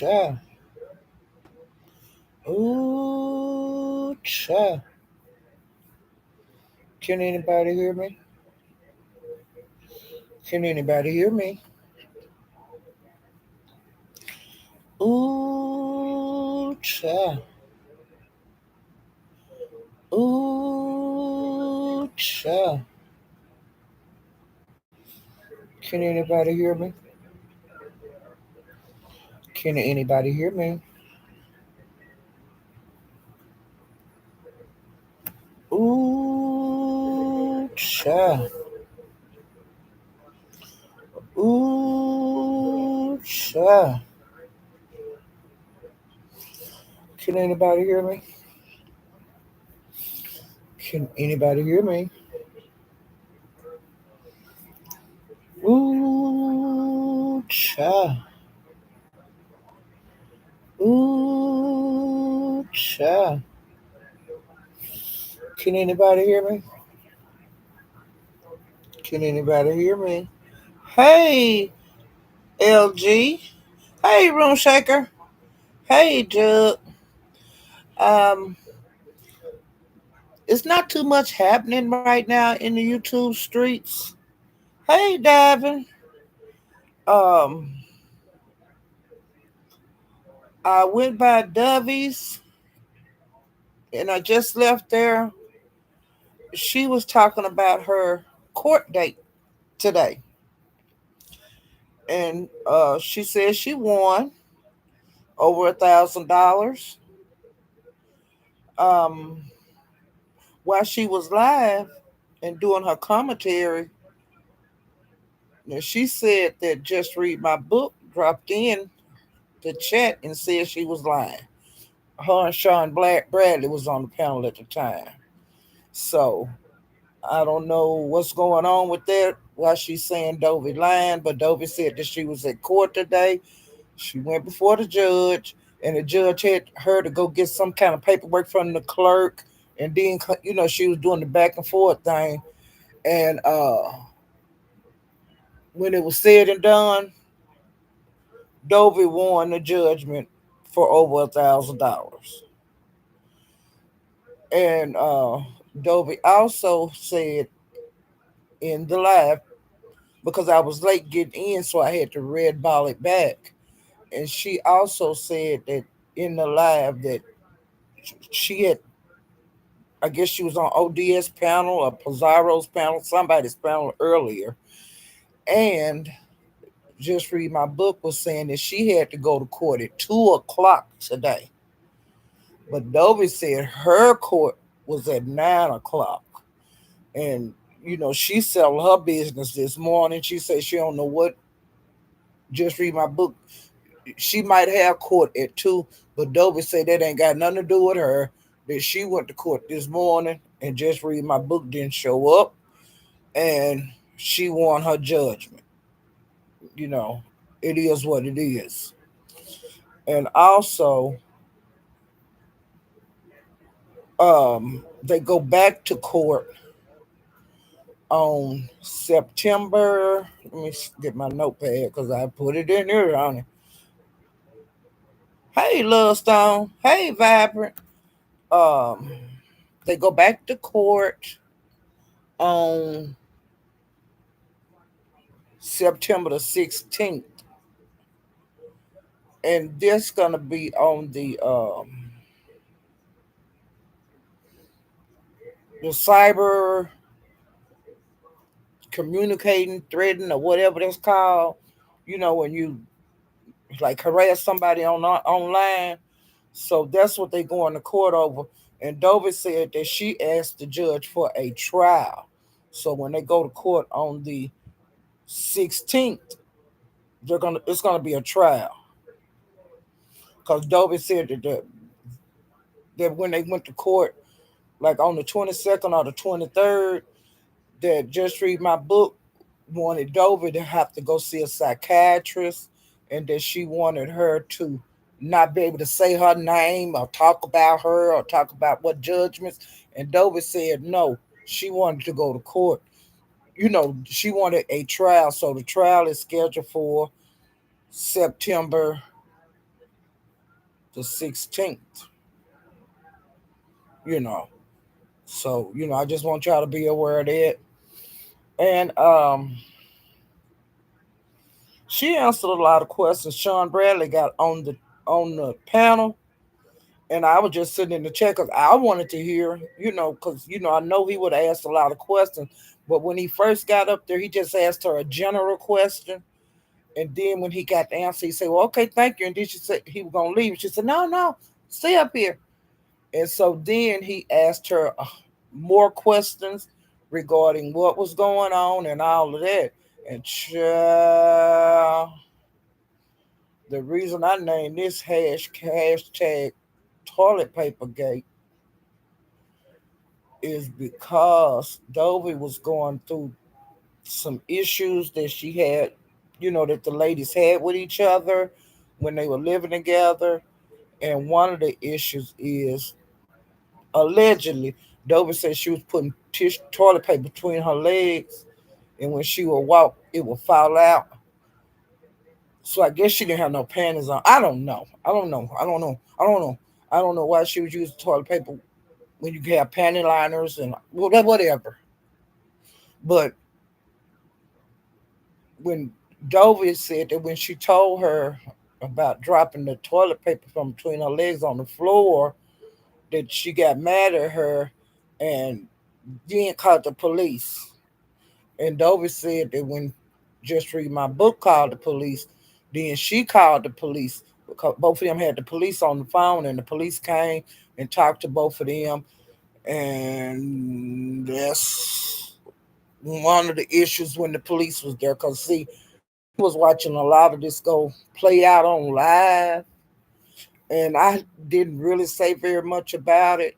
cha. Ooh, cha. Can anybody hear me? Can anybody hear me? Ooh, cha. Ooh, cha. Can anybody hear me? Can anybody hear me? Ooh, cha. Ooh, cha. Can anybody hear me? Can anybody hear me? Ooh, cha. Ooh, cha. Can anybody hear me? Can anybody hear me? Hey, LG. Hey, Room Shaker. Hey, Jug. Um, it's not too much happening right now in the YouTube streets. Hey, Davin. Um, I went by Dovey's and I just left there. She was talking about her court date today, and she said she won over $1,000. Um, while she was live and doing her commentary, and she said that Just Read My Book dropped in the chat and said she was lying. Her and Sean Bradley was on the panel at the time. So I don't know what's going on with that. Why she's saying Dovey lying, but Dovey said that she was at court today. She went before the judge, and the judge had her to go get some kind of paperwork from the clerk, and then she was doing the back and forth thing. And when it was said and done, Dovey won the judgment for over $1,000. And Dovey also said in the live, because I was late getting in, so I had to red ball it back. And she also said that in the live that she had, I guess she was on ODS panel or Pizarro's panel, somebody's panel earlier, and Just Read My Book was saying that she had to go to court at 2 o'clock today. But Dovey said her court was at 9 o'clock. And, she settled her business this morning. She said she don't know what Just Read My Book. She might have court at 2, but Dovey said that ain't got nothing to do with her. That she went to court this morning and Just Read My Book didn't show up. And she won her judgment. You know, it is what it is. And also, they go back to court on September. Let me get my notepad because I put it in here on it. Hey, Love Stone. Hey, Vibrant. Um, they go back to court on September the 16th, and this gonna be on the cyber communicating, threatening, or whatever that's called. When you like harass somebody online. So that's what they going to court over. And Dover said that she asked the judge for a trial. So when they go to court on the 16th, it's gonna be a trial. Because Dover said that when they went to court, like on the 22nd or the 23rd, that Just Read My Book wanted Dover to have to go see a psychiatrist, and that she wanted her to not be able to say her name or talk about her or talk about what judgments. And Dover said no, she wanted to go to court. She wanted a trial. So the trial is scheduled for September the 16th, you know. So, I just want y'all to be aware of that. And she answered a lot of questions. Sean Bradley got on the panel, and I was just sitting in the chair because I wanted to hear, because I know he would ask a lot of questions. But when he first got up there, he just asked her a general question. And then when he got the answer, he said, "Well, okay, thank you." And then she said he was gonna leave. She said, "No, no, stay up here." And so then he asked her more questions regarding what was going on and all of that. And the reason I named this hashtag toilet paper gate is because Dovey was going through some issues that she had, that the ladies had with each other when they were living together. And one of the issues is allegedly, Dovey said she was putting toilet paper between her legs, and when she would walk, it would fall out. So I guess she didn't have no panties on. I don't know. I don't know. I don't know. I don't know. I don't know why she was using toilet paper when you can have panty liners and whatever. But when Dovey said that when she told her about dropping the toilet paper from between her legs on the floor, that she got mad at her and then called the police. And Dovey said that when Just Read My Book called the police, then she called the police. Because both of them had the police on the phone, and the police came and talked to both of them. And that's one of the issues when the police was there. Because, see, we was watching a lot of this go play out on live, and I didn't really say very much about it.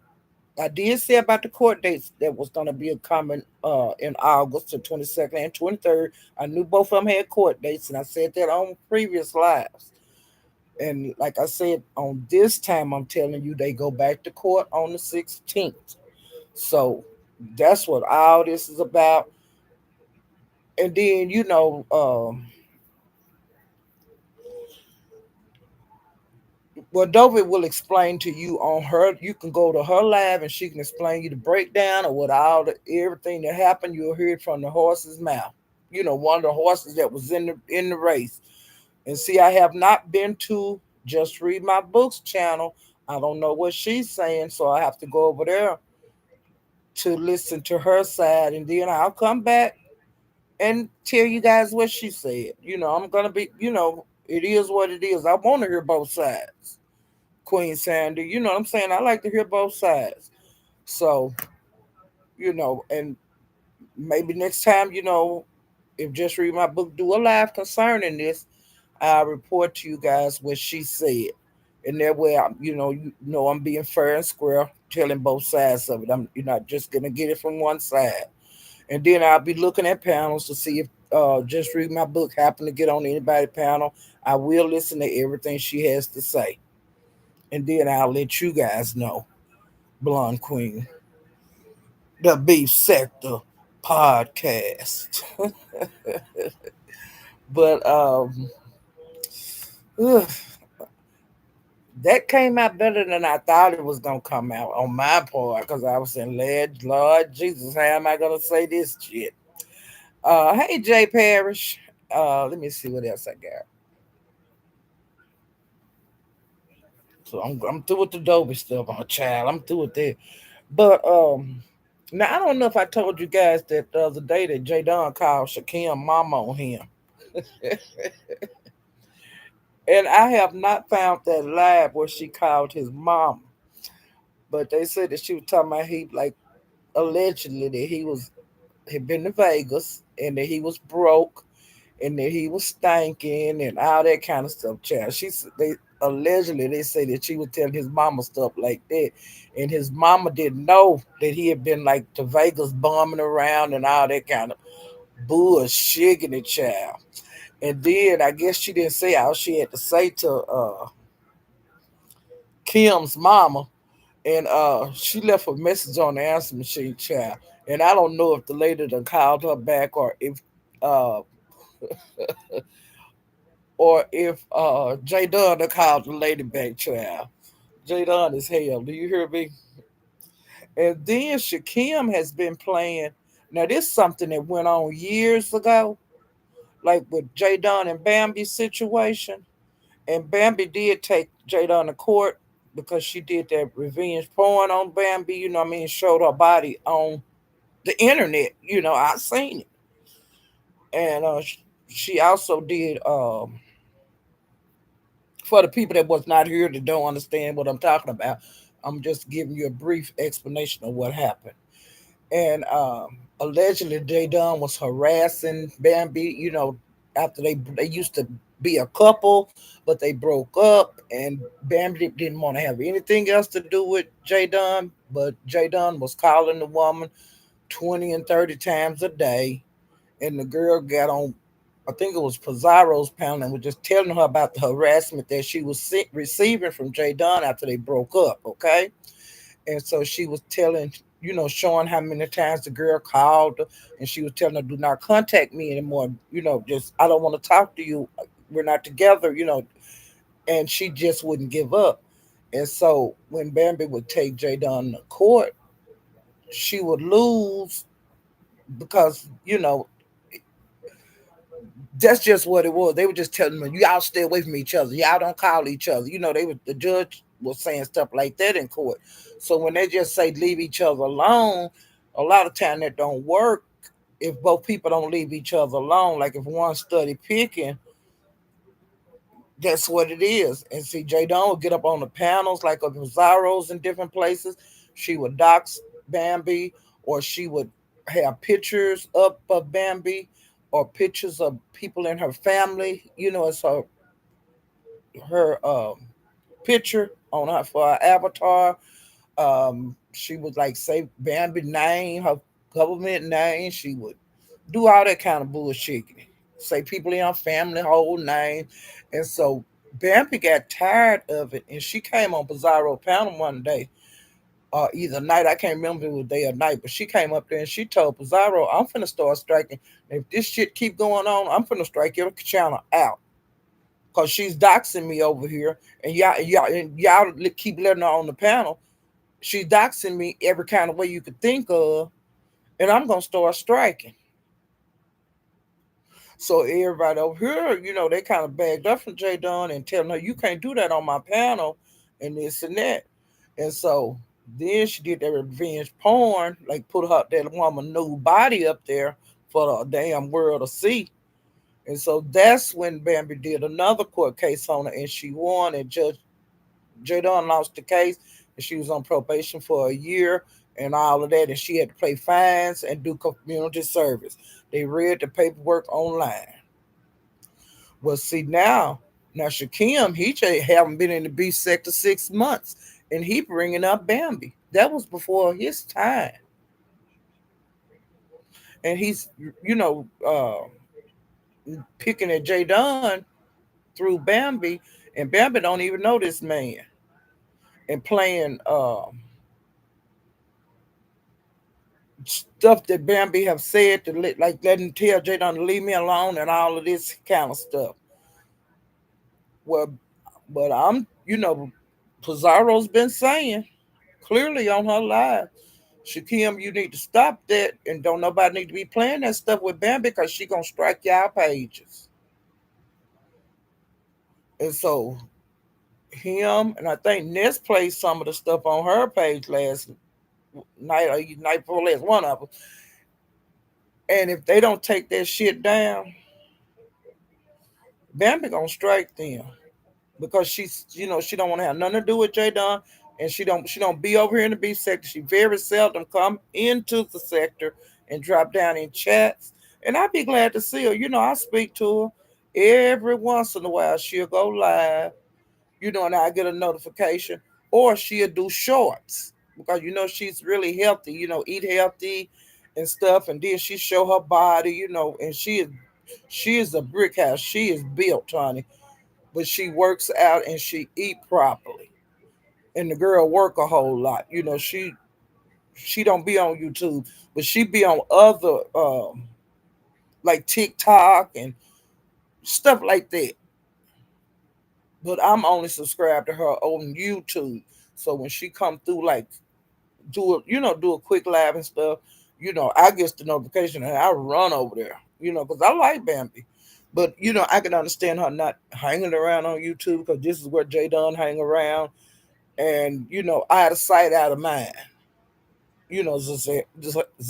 I did say about the court dates that was going to be a coming in August, the 22nd and 23rd. I knew both of them had court dates, and I said that on previous lives. And like I said, on this time, I'm telling you, they go back to court on the 16th. So that's what all this is about. And then, well, Dovey will explain to you on her. You can go to her live and she can explain you the breakdown of what everything that happened. You'll hear it from the horse's mouth. One of the horses that was in the race. And see, I have not been to Just Read My Books channel. I don't know what she's saying, so I have to go over there to listen to her side, and then I'll come back and tell you guys what she said. I'm gonna be. It is what it is. I want to hear both sides. Queen Sandy. You know what I'm saying? I like to hear both sides. So, and maybe next time, if Just Read My Book do a live concerning this, I'll report to you guys what she said. And that way, I'm being fair and square, telling both sides of it. You're not just gonna get it from one side. And then I'll be looking at panels to see if Just Read My Book happen to get on anybody panel. I will listen to everything she has to say, and then I'll let you guys know. Blonde Queen, the Beef Sector podcast. But ugh, that came out better than I thought it was gonna come out on my part because I was saying, Lord Jesus, how am I gonna say this shit? Hey Jay Parrish. Let me see what else I got. So I'm through with the Dolby stuff. I'm a child. I'm through with that. But now I don't know if I told you guys that the other day that J Don called Shakim mama on him. And I have not found that live where she called his mom. But they said that she was talking about he like allegedly that he was had been to Vegas and that he was broke and that he was stinking and all that kind of stuff. Child, they allegedly they say that she was telling his mama stuff like that, and his mama didn't know that he had been like to Vegas bumming around and all that kind of bullshit in the child. And then I guess she didn't say all she had to say to Kim's mama, and she left a message on the answer machine, child. And I don't know if the lady done called her back or if uh or if J Dunn called the lady back child. J Dunn is hell. Do you hear me? And then Shakim has been playing. Now this is something that went on years ago, like with J Dunn and Bambi situation. And Bambi did take Jada to court because she did that revenge porn on Bambi. You know what I mean? Showed her body on the internet. You know, I seen it. And she also did, for the people that was not here that don't understand what I'm talking about, I'm just giving you a brief explanation of what happened. And allegedly J Dunn was harassing Bambi. You know, after they used to be a couple, but they broke up, and Bambi didn't want to have anything else to do with J Dunn. But J Dunn was calling the woman 20 and 30 times a day, and the girl got on. I think it was Pizarro's panel and was just telling her about the harassment that she was receiving from J Dunn after they broke up. Okay, and so she was telling, you know, showing how many times the girl called her, and she was telling her, do not contact me anymore. You know, just, I don't want to talk to you. We're not together, you know. And she just wouldn't give up. And so when Bambi would take Jay Dunn to court, she would lose because, you know, that's just what it was. They were just telling them, y'all stay away from each other. Y'all don't call each other. You know, the judge was saying stuff like that in court. So when they just say leave each other alone, a lot of time that don't work if both people don't leave each other alone. Like if one study picking, that's what it is. And see, J Dawn would get up on the panels like of Zaros in different places. She would dox Bambi, or she would have pictures up of Bambi, or pictures of people in her family. You know, it's her picture on her for her avatar. She would like say Bambi name, her government name. She would do all that kind of bullshit. Say people in her family whole name. And so Bambi got tired of it, and she came on Pizarro panel one day, either night, I can't remember if it was day or night, but she came up there and she told Pizarro, I'm finna start striking. If this shit keep going on, I'm finna strike your channel out. Cause she's doxing me over here, and y'all keep letting her on the panel. She's doxing me every kind of way you could think of, and I'm gonna start striking. So everybody over here, you know, they kind of bagged up from Jay Dunn and telling her, you can't do that on my panel and this and that. And so then she did that revenge porn, like put her that woman nude body up there for the damn world to see. And so that's when Bambi did another court case on her and she won, and Judge Jay Dunn lost the case, and she was on probation for a year and all of that, and she had to pay fines and do community service. They read the paperwork online. Well, see now Shakim, he just haven't been in the B sector 6 months, and he bringing up Bambi. That was before his time, and he's, you know, picking at Jay Dunn through Bambi, and Bambi don't even know this man, and playing stuff that Bambi have said to like letting tell Jay Dunn to leave me alone and all of this kind of stuff. Well, but I'm, you know, Pizarro's been saying clearly on her live, Shakim, you need to stop that, and don't nobody need to be playing that stuff with Bambi because she gonna strike y'all pages. And so him and I think Ness played some of the stuff on her page last night or night before last, one of them. And if they don't take that shit down, Bambi gonna strike them because she's, you know, she don't want to have nothing to do with J Don, and she don't be over here in the beef sector. She very seldom come into the sector and drop down in chats. And I'd be glad to see her. You know, I speak to her every once in a while. She'll go live, you know, and I get a notification, or she'll do shorts because you know she's really healthy. You know, eat healthy and stuff, and then she show her body. You know, and she is a brick house. She is built, honey, but she works out and she eat properly. And the girl work a whole lot. You know, she don't be on YouTube, but she be on other like TikTok and stuff like that. but I'm only subscribed to her on YouTube. So when she come through, like do a quick live and stuff, I get the notification and I run over there, because I like Bambi. But I can understand her not hanging around on YouTube because this is where J Don hang around, and out of sight, out of mind.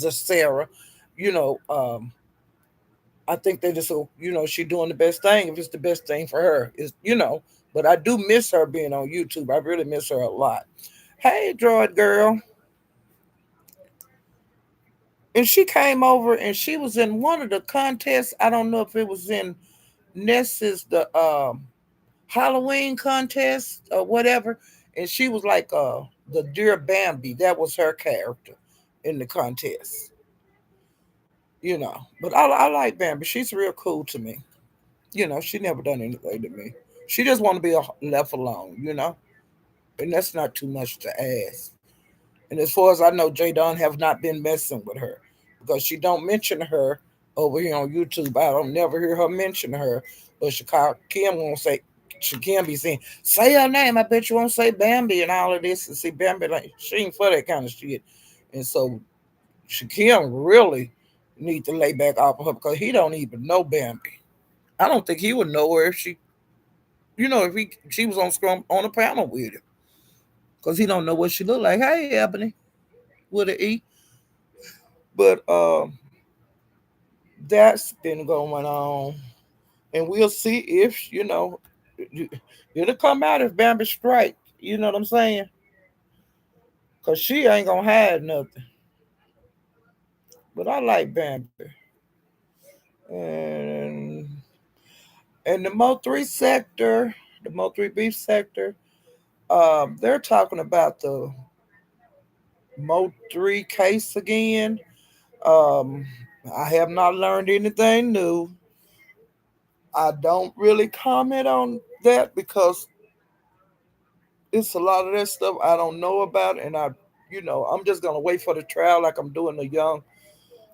Sarah, you know, um, I think they just, she doing the best thing if it's the best thing for her. But I do miss her being on YouTube. I really miss her a lot. Hey, Droid girl. And she came over and she was in one of the contests. I don't know if it was in Ness's the Halloween contest or whatever. And she was like the dear Bambi. That was her character in the contest. But I like Bambi. She's real cool to me. She never done anything to me. She just want to be left alone. And that's not too much to ask. And as far as I know, J Don have not been messing with her because she don't mention her over here on YouTube. I don't never hear her mention her. But Chicago Kim won't say she can be saying, say her name. I bet you won't say Bambi and all of this. And see Bambi like she ain't for that kind of shit. And so Shakim really need to lay back off of her because he don't even know Bambi. I don't think he would know her if if she was on scrum on a panel with him because he don't know what she look like. Hey, Ebony, with an E. But that's been going on, and we'll see if it'll come out if Bambi strike. You know what I'm saying? Cause she ain't gonna hide nothing. But I like Bambi, and the Mo3 sector, the Mo3 beef sector. They're talking about the Mo3 case again. Um, I have not learned anything new. I don't really comment on that because it's a lot of that stuff I don't know about, and I'm just gonna wait for the trial, like I'm doing the young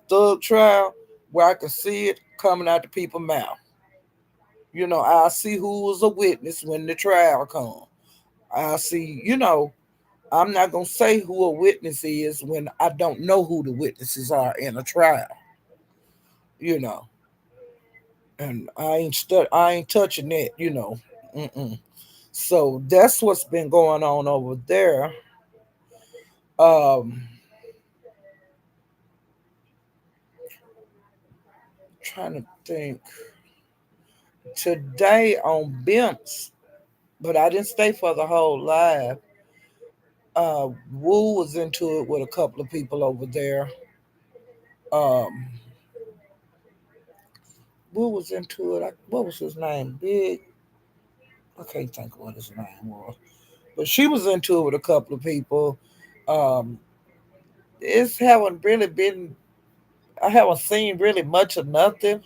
thug trial, where I can see it coming out the people's mouth. I'll see who was a witness when the trial comes. I'll see. I'm not gonna say who a witness is when I don't know who the witnesses are in a trial. You know, and I ain't touching that. Mm-mm. So that's what's been going on over there. Um, Trying to think today on Bimps, but I didn't stay for the whole live. Woo was into it with a couple of people over there. Um, Woo was into it. What was his name? Big. I can't think of what his name was, but she was into it with a couple of people. Um, it's haven't really been. I haven't seen really much of nothing.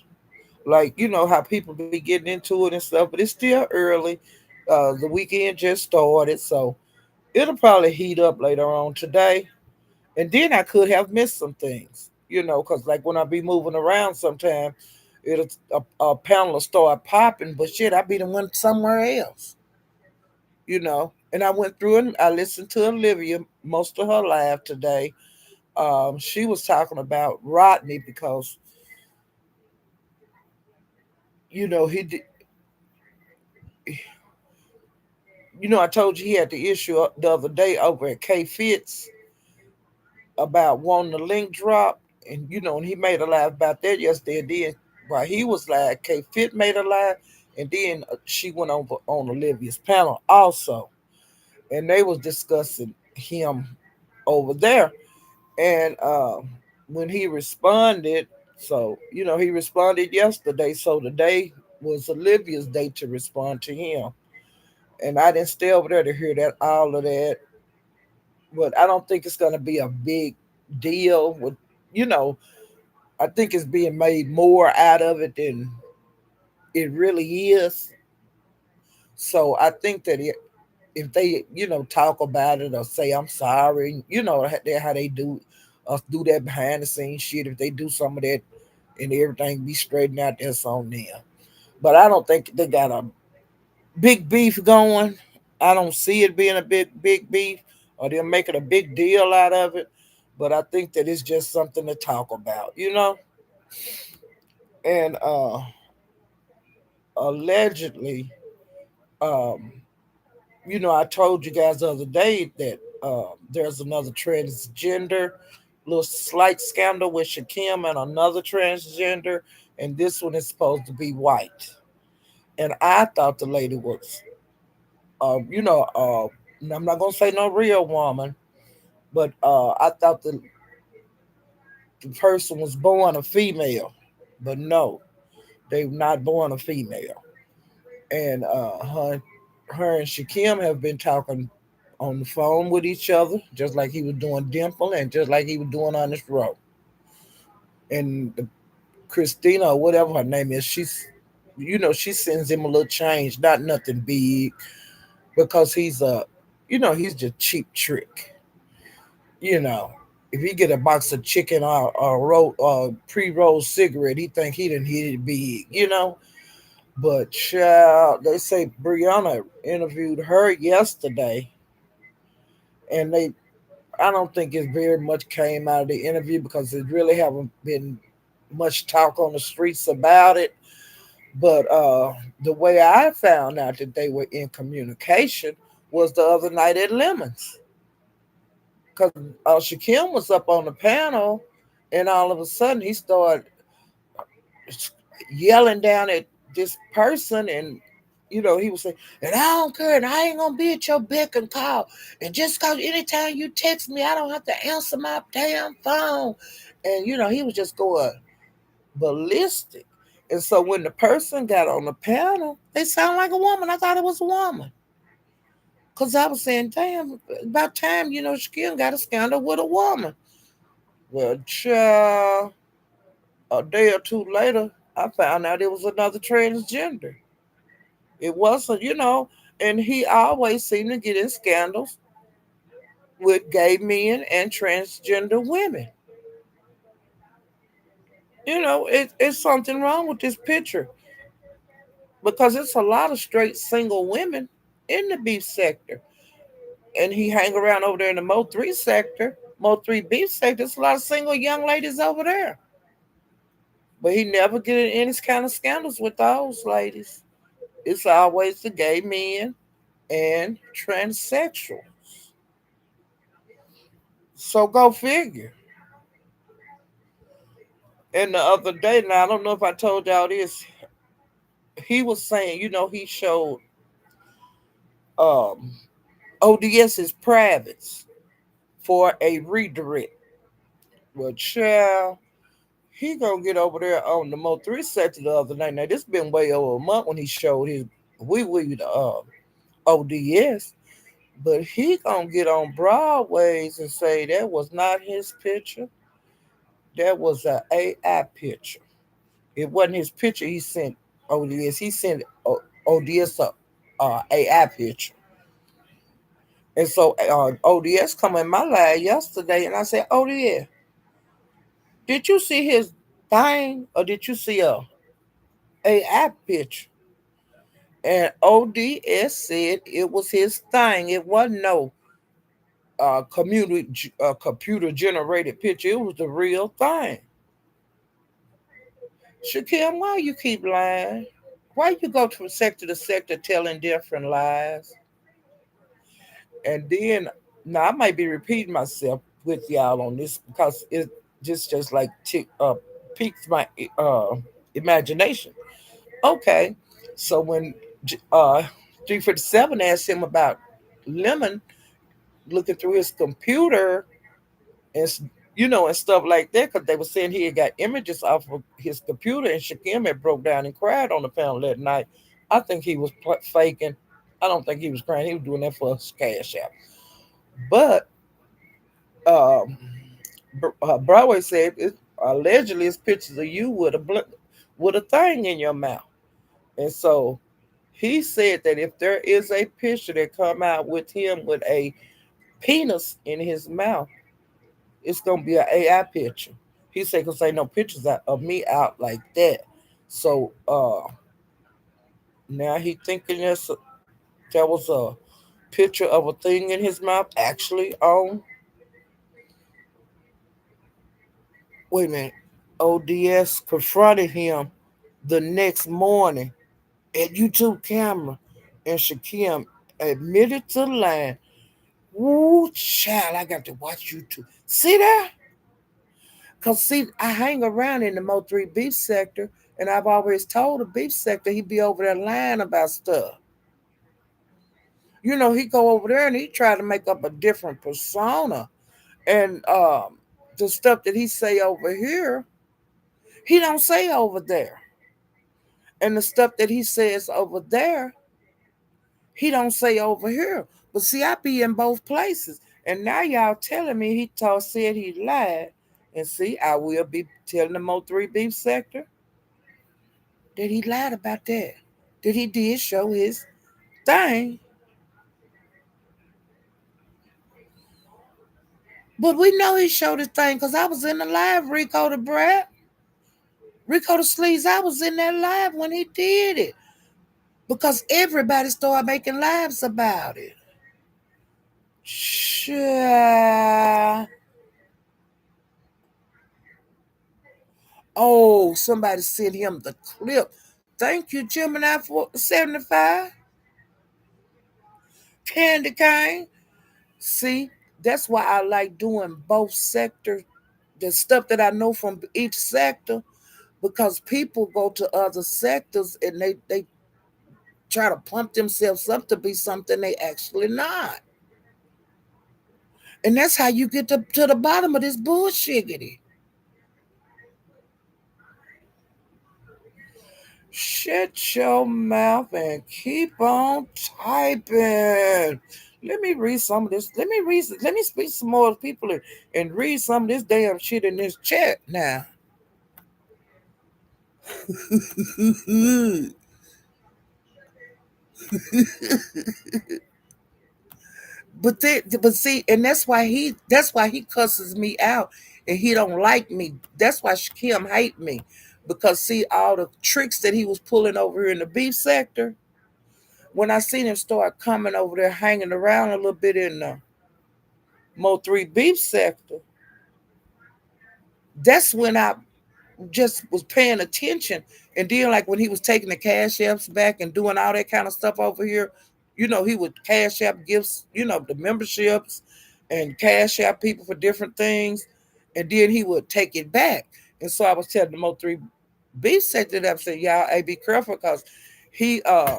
Like how people be getting into it and stuff, but it's still early. The weekend just started, so it'll probably heat up later on today. And then I could have missed some things, because like when I be moving around, sometime it'll a panel will start popping, but shit, I be the one somewhere else. And I went through and I listened to Olivia most of her live today. She was talking about Rodney because he did. I told you he had the issue the other day over at K Fitz about wanting the link drop, and he made a live about that yesterday. And then while he was live, K Fit made a live, and then she went over on Olivia's panel also, and they was discussing him over there. And when he responded, so he responded yesterday. So today was Olivia's day to respond to him, and I didn't stay over there to hear that all of that. But I don't think it's gonna be a big deal with you know I think it's being made more out of it than it really is. So I think that if they, talk about it or say I'm sorry, how they do that behind the scenes shit. If they do some of that and everything be straightened out, that's on them. But I don't think they got a big beef going. I don't see it being a big beef, or they're making a big deal out of it. But I think that it's just something to talk about, And allegedly, um, I told you guys the other day that there's another transgender, little slight scandal with Shakim and another transgender, and this one is supposed to be white. And I thought the lady was, I'm not gonna say no real woman, but I thought the person was born a female, but no, they were not born a female. And her and Shakim have been talking on the phone with each other, just like he was doing Dimple and just like he was doing Honest Row. And Christina, or whatever her name is, she sends him a little change, not nothing big, because he's just cheap trick. You know, if he get a box of chicken or pre-rolled cigarette, he think he didn't hit it big. But child, they say Brianna interviewed her yesterday, and I don't think it very much came out of the interview because it really haven't been much talk on the streets about it. But the way I found out that they were in communication was the other night at Lemons, because Shakim was up on the panel, and all of a sudden he started yelling down at this person, and he was saying, and I don't care, and I ain't gonna be at your beck and call. And just cause anytime you text me, I don't have to answer my damn phone. And he was just going ballistic. And so when the person got on the panel, they sound like a woman. I thought it was a woman. Cause I was saying, damn, about time, Shaquille got a scandal with a woman. Well, child, a day or two later, I found out it was another transgender. It wasn't, and he always seemed to get in scandals with gay men and transgender women. It's something wrong with this picture because it's a lot of straight single women in the beef sector. And he hang around over there in the Mo 3 sector, Mo 3 beef sector. There's a lot of single young ladies over there. But he never get in any kind of scandals with those ladies. It's always the gay men and transsexual. So go figure. And the other day, now I don't know if I told y'all this, he was saying, he showed um ODS's privates for a redirect. Well, child, he gonna get over there on the Mo 3 sector the other night. Now this been way over a month when he showed his the ODS, but he gonna get on Broadways and say that was not his picture. That was a AI picture. It wasn't his picture. He sent ODS. He sent ODS a AI picture. And so ODS come in my live yesterday, and I said, ODS, did you see his thing, or did you see a AI picture? And ODS said it was his thing. It wasn't no computer generated picture. It was the real thing. Shakim, why you keep lying? Why you go from sector to sector telling different lies? And then now I might be repeating myself with y'all on this because it just like piques my imagination. Okay, so when uh 357 asked him about Lemon looking through his computer and and stuff like that, because they were saying he had got images off of his computer, and Shakim had broke down and cried on the panel that night. I think he was faking. I don't think he was crying. He was doing that for a cash out. But um, Broadway said allegedly it's pictures of you with with a thing in your mouth, and so he said that if there is a picture that come out with him with a penis in his mouth, it's gonna be an AI picture. He said because ain't no pictures of me out like that. So Now he thinking there was a picture of a thing in his mouth actually on, wait a minute, ODS confronted him the next morning at YouTube camera, and Shakim admitted to lying. Woo, child, I got to watch YouTube. See that? Because, see, I hang around in the Mo3 beef sector, and I've always told the beef sector he be over there lying about stuff. He go over there and he try to make up a different persona. And the stuff that he say over here, he don't say over there. And the stuff that he says over there, he don't say over here. But see, I be in both places. And now y'all telling me said he lied. And see, I will be telling the Mo3 beef sector that he lied about that. That he did show his thing. But we know he showed his thing because I was in the live, Rico the Brat. Rico the Sleaze, I was in that live when he did it. Because everybody started making lives about it. Sure. Oh, somebody sent him the clip. Thank you, Gemini, for 75. Candy cane. See, that's why I like doing both sectors, the stuff that I know from each sector, because people go to other sectors and they try to pump themselves up to be something they actually not. And that's how you get to the bottom of this bullshiggity. Shut your mouth and keep on typing. Let me read some of this. Let me speak some more people and read some of this damn shit in this chat now. But see, and that's why he cusses me out and he don't like me. That's why Kim hate me. Because see all the tricks that he was pulling over here in the beef sector. When I seen him start coming over there hanging around a little bit in the Mo3 beef sector, that's when I just was paying attention. And then, like when he was taking the cash apps back and doing all that kind of stuff over here, he would cash app gifts, the memberships and cash app people for different things. And then he would take it back. And so I was telling the Mo3 B set it up, said, y'all, hey, be careful because he uh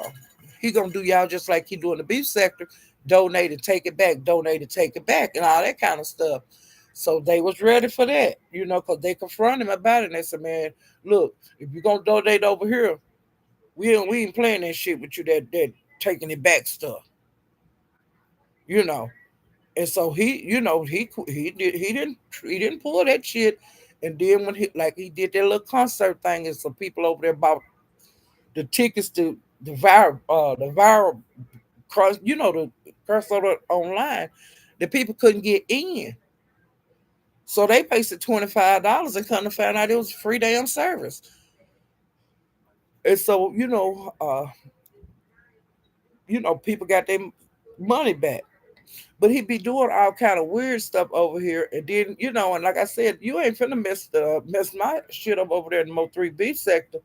he gonna do y'all just like he doing the beef sector, donate and take it back, donate and take it back, and all that kind of stuff. So they was ready for that, because they confronted him about it. And they said, "Man, look, if you're gonna donate over here, we ain't playing that shit with you. That taking it back stuff, you know." And so he didn't pull that shit. And then when he did that little concert thing, and some people over there bought the tickets to the viral cross, the cross online, the people couldn't get in. So they pasted $25 and come to find out it was a free damn service. And so, people got their money back. But he be doing all kind of weird stuff over here. And then, and like I said, you ain't finna mess my shit up over there in the Mo3B sector.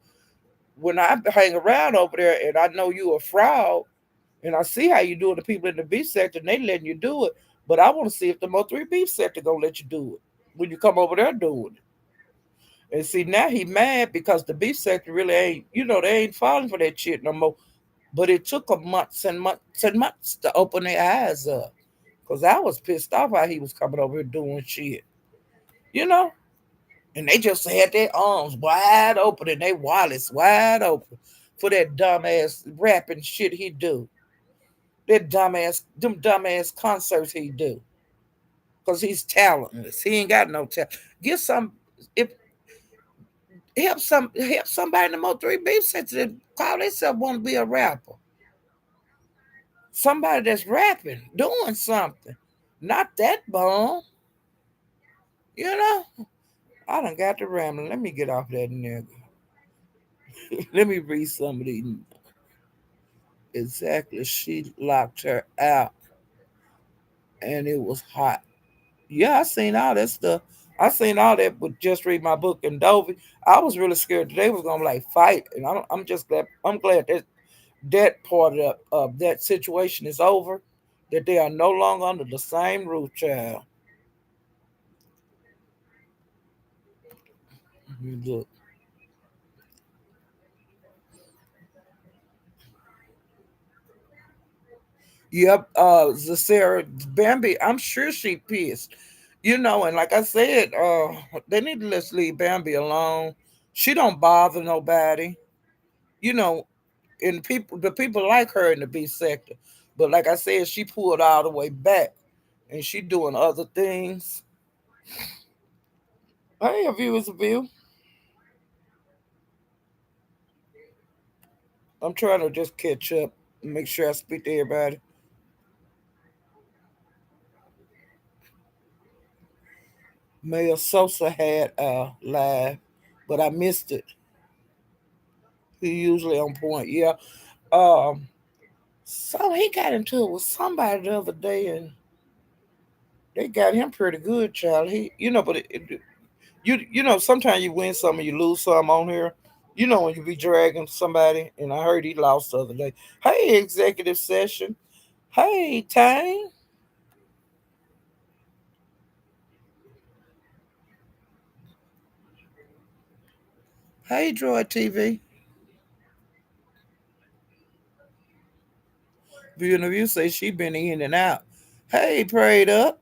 When I hang around over there and I know you a fraud, and I see how you doing the people in the beef sector, and they letting you do it. But I want to see if the Mo3 beef sector gonna let you do it when you come over there doing it. And see, now he mad because the beef sector really ain't, they ain't falling for that shit no more. But it took them months and months and months to open their eyes up. Cause I was pissed off how he was coming over here doing shit, you know. And they just had their arms wide open and they wallets wide open for that dumbass rapping shit he do. Them dumbass concerts he do. Cause he's talentless. He ain't got no talent. Get some if help somebody in the Mo3 beef center that call themselves want to be a rapper. Somebody that's rapping, doing something. Not that bum. You know? I done got to rambling. Let me get off that nigga. Let me read some of these. Exactly. She locked her out and it was hot. Yeah, I seen all that stuff. I seen all that, but just read my book and Dovey. I was really scared that they was gonna like fight, and I'm just glad. I'm glad that that part of that situation is over. That they are no longer under the same roof, child. Look. Yep, Zasara Bambi, I'm sure she pissed. And like I said, they need to just leave Bambi alone. She don't bother nobody. You know, and the people like her in the B sector. But like I said, she pulled all the way back and she doing other things. Hey, a view is a view. I'm trying to just catch up and make sure I speak to everybody. Mayor Sosa had a live, but I missed it. He usually on point. Yeah. Um, so he got into it with somebody the other day, and they got him pretty good, child. But sometimes you win some and you lose some on here. When you be dragging somebody, and I heard he lost the other day. Hey, executive session. Hey, Tang. Hey, Droid TV. View and View say she been in and out. Hey, prayed up.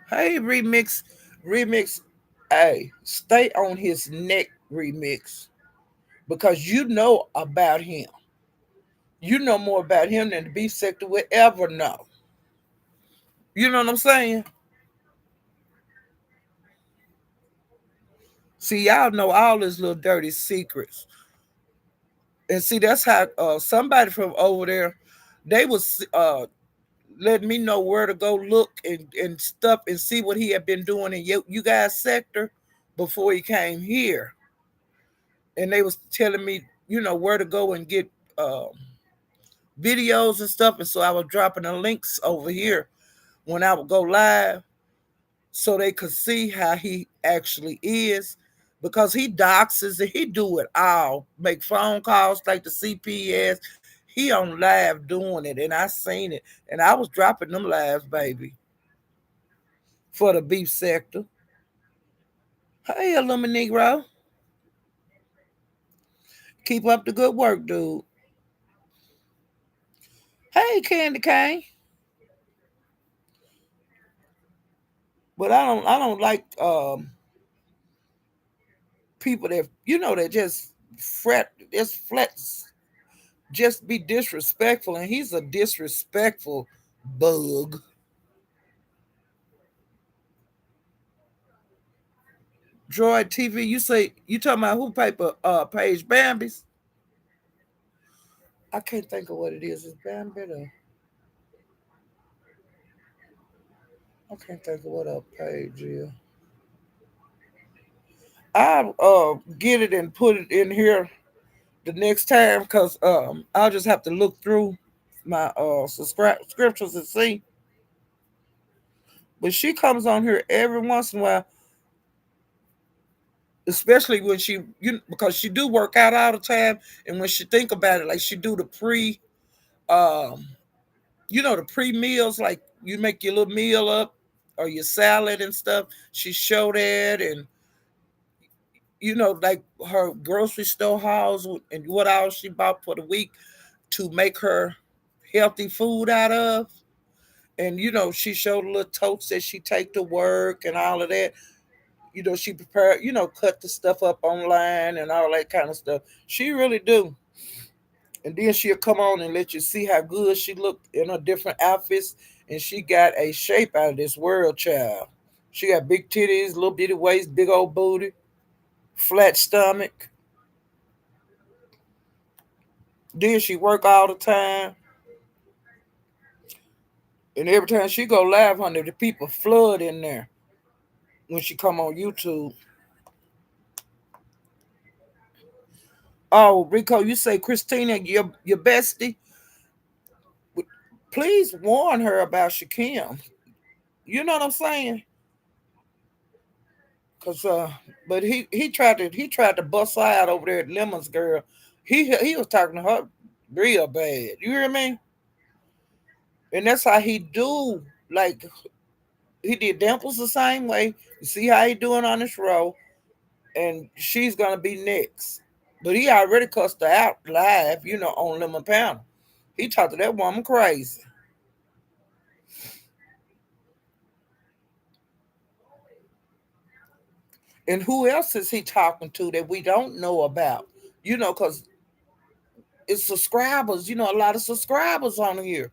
Hey, remix. Hey, stay on his neck, remix, because you know about him. You know more about him than the B sector will ever know. You know what I'm saying? See, y'all know all his little dirty secrets. And see, that's how somebody from over there, they was letting me know where to go look and stuff and see what he had been doing in you guys sector before he came here. And they was telling me, where to go and get videos and stuff. And so I was dropping the links over here when I would go live so they could see how he actually is, because he doxes and he do it all. Make phone calls like the CPS. He on live doing it, and I seen it, and I was dropping them lives, baby, for the beef sector. Hey, Negro, keep up the good work, dude. Hey, Candy Cane, but I don't like people that that just fret, just flex, just be disrespectful, and he's a disrespectful bug. Droid TV, you say you talking about who paper page Bambi's? I can't think of what it is. It's Bambi or I can't think of what a page is. I'll get it and put it in here the next time, because I'll just have to look through my subscriptions and see. But she comes on here every once in a while, especially when because she do work out all the time, and when she think about it, like she do the um the pre meals, like you make your little meal up or your salad and stuff. She showed that, and like her grocery store hauls and what else she bought for the week to make her healthy food out of. And she showed a little totes that she take to work and all of that. She prepared, cut the stuff up online and all that kind of stuff. She really do. And then she'll come on and let you see how good she looked in her different outfits. And she got a shape out of this world, child. She got big titties, little bitty waist, big old booty, flat stomach. Then she work all the time. And every time she go live, honey, the people flood in there. when she come on YouTube. Oh, Rico, you say Christina, your bestie. Please warn her about Shakim. You know what I'm saying? Cause but he tried to bust her out over there at Lemon's girl. He was talking to her real bad. You hear me? And that's how he do. Like he did Dimples the same way. You see how he doing on this row, and she's gonna be next. But he already cussed her out live, on Lemon Panel. He talked to that woman crazy. And who else is he talking to that we don't know about? Because it's subscribers, a lot of subscribers on here.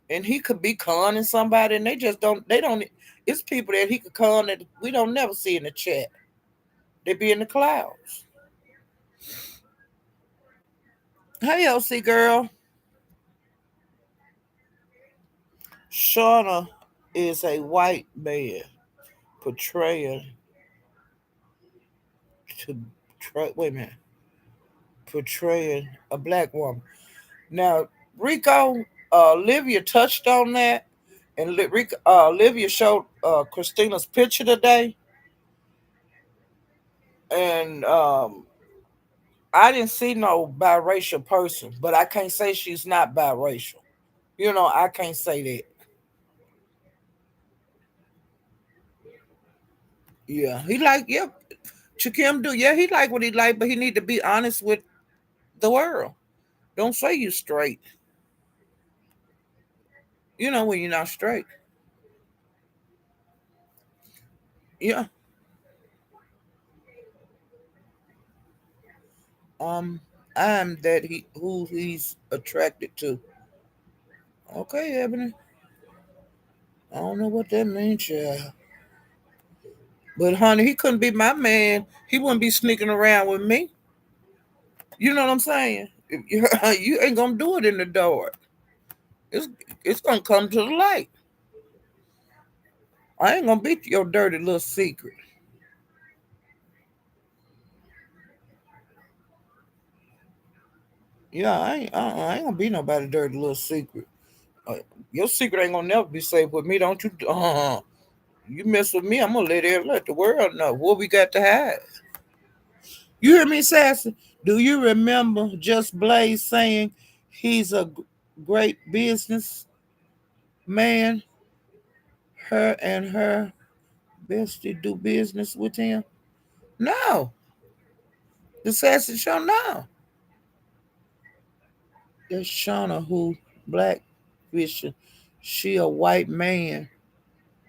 And he could be conning somebody and they don't it's people that he could con that we don't never see in the chat. They be in the clouds. Hey LC girl. Shauna is a white man portraying to wait a minute. Portraying a black woman. Now, Rico, Olivia touched on that, and Olivia showed Christina's picture today, and I didn't see no biracial person, but I can't say she's not biracial. I can't say that. Yeah, yeah, Chakim do. Yeah, he like what he like, but he need to be honest with the world. Don't say you straight. When you're not straight. Yeah. Um, I'm that he who he's attracted to. Okay, Ebony. I don't know what that means, yeah. But honey, he couldn't be my man. He wouldn't be sneaking around with me. You know what I'm saying? You ain't gonna do it in the dark. It's it's gonna come to the light. I ain't gonna beat your dirty little secret. Yeah, I ain't gonna be nobody dirty little secret. Uh, your secret ain't gonna never be safe with me. Don't you? You mess with me, I'm gonna let the world know what we got to hide. You hear me, Sassy? Do you remember Just Blaze saying he's a great business man? Her and her bestie do business with him? No. The Sassy Show, no. That's Shauna who black fishing. She a white man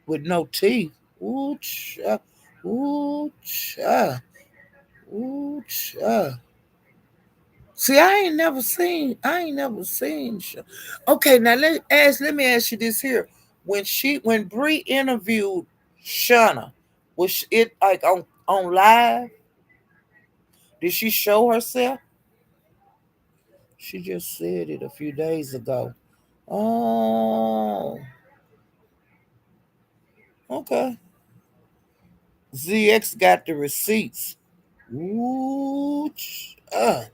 with no teeth. Ooh, cha. Ooh, cha. Ooh, cha. See, I ain't never seen. Okay, now let me ask you this here. When Bree interviewed Shauna, was it like on live? Did she show herself? She just said it a few days ago. Oh, okay. ZX got the receipts. Ooh, I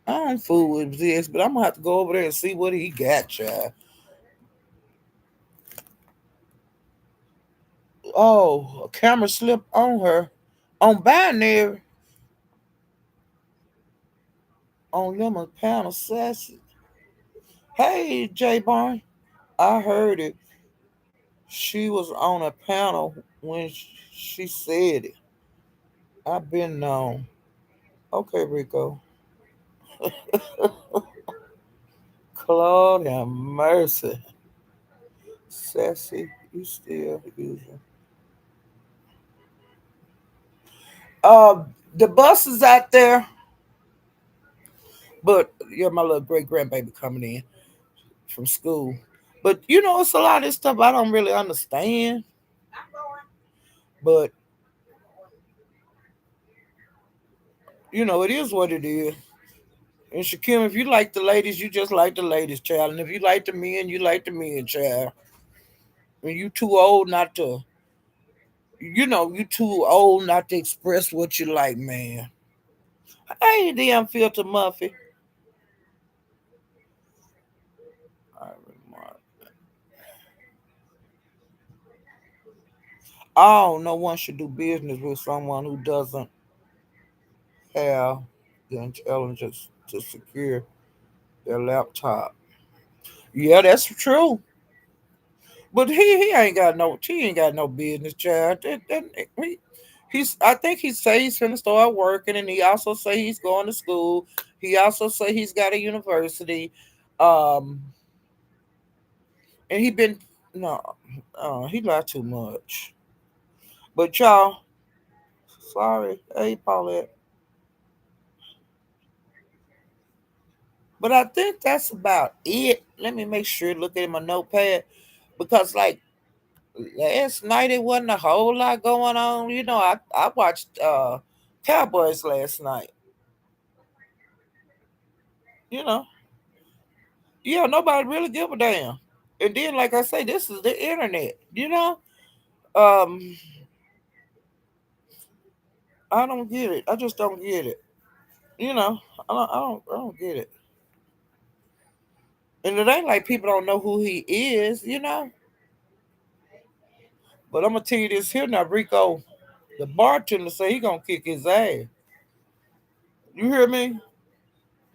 don't fool with ZX, but I'm gonna have to go over there and see what he got, child. Oh, a camera slip on her on binary on Lemon Panel Sassy. Hey, J Barn, I heard it. She was on a panel when she said it. I've been known. Okay, Rico. Claude have mercy. Sassy, you still using. Uh, the bus is out there, but you're my little great grandbaby coming in from school. But it's a lot of this stuff I don't really understand. But it is what it is. And Shakim, if you like the ladies, you just like the ladies, child. And if you like the men, you like the men, child. And you too old not to. You too old not to express what you like, man. Hey, damn filter Muffy. Oh, no one should do business with someone who doesn't have the intelligence to secure their laptop. Yeah, that's true. But he ain't got no business, child. He's I think he say he's finna start working, and he also say he's going to school. He also say he's got a university, um, and he been no, he lied too much. But y'all, sorry, hey Paulette, but I think that's about it. Let me make sure look at my notepad because like last night it wasn't a whole lot going on. I watched Cowboys last night. You know, yeah, nobody really give a damn. And then, like I say, this is the internet. Um, I don't get it. I just don't get it. You know, I don't get it. And it ain't like people don't know who he is. But I'm gonna tell you this here now, Rico. The bartender say he gonna kick his ass. You hear me?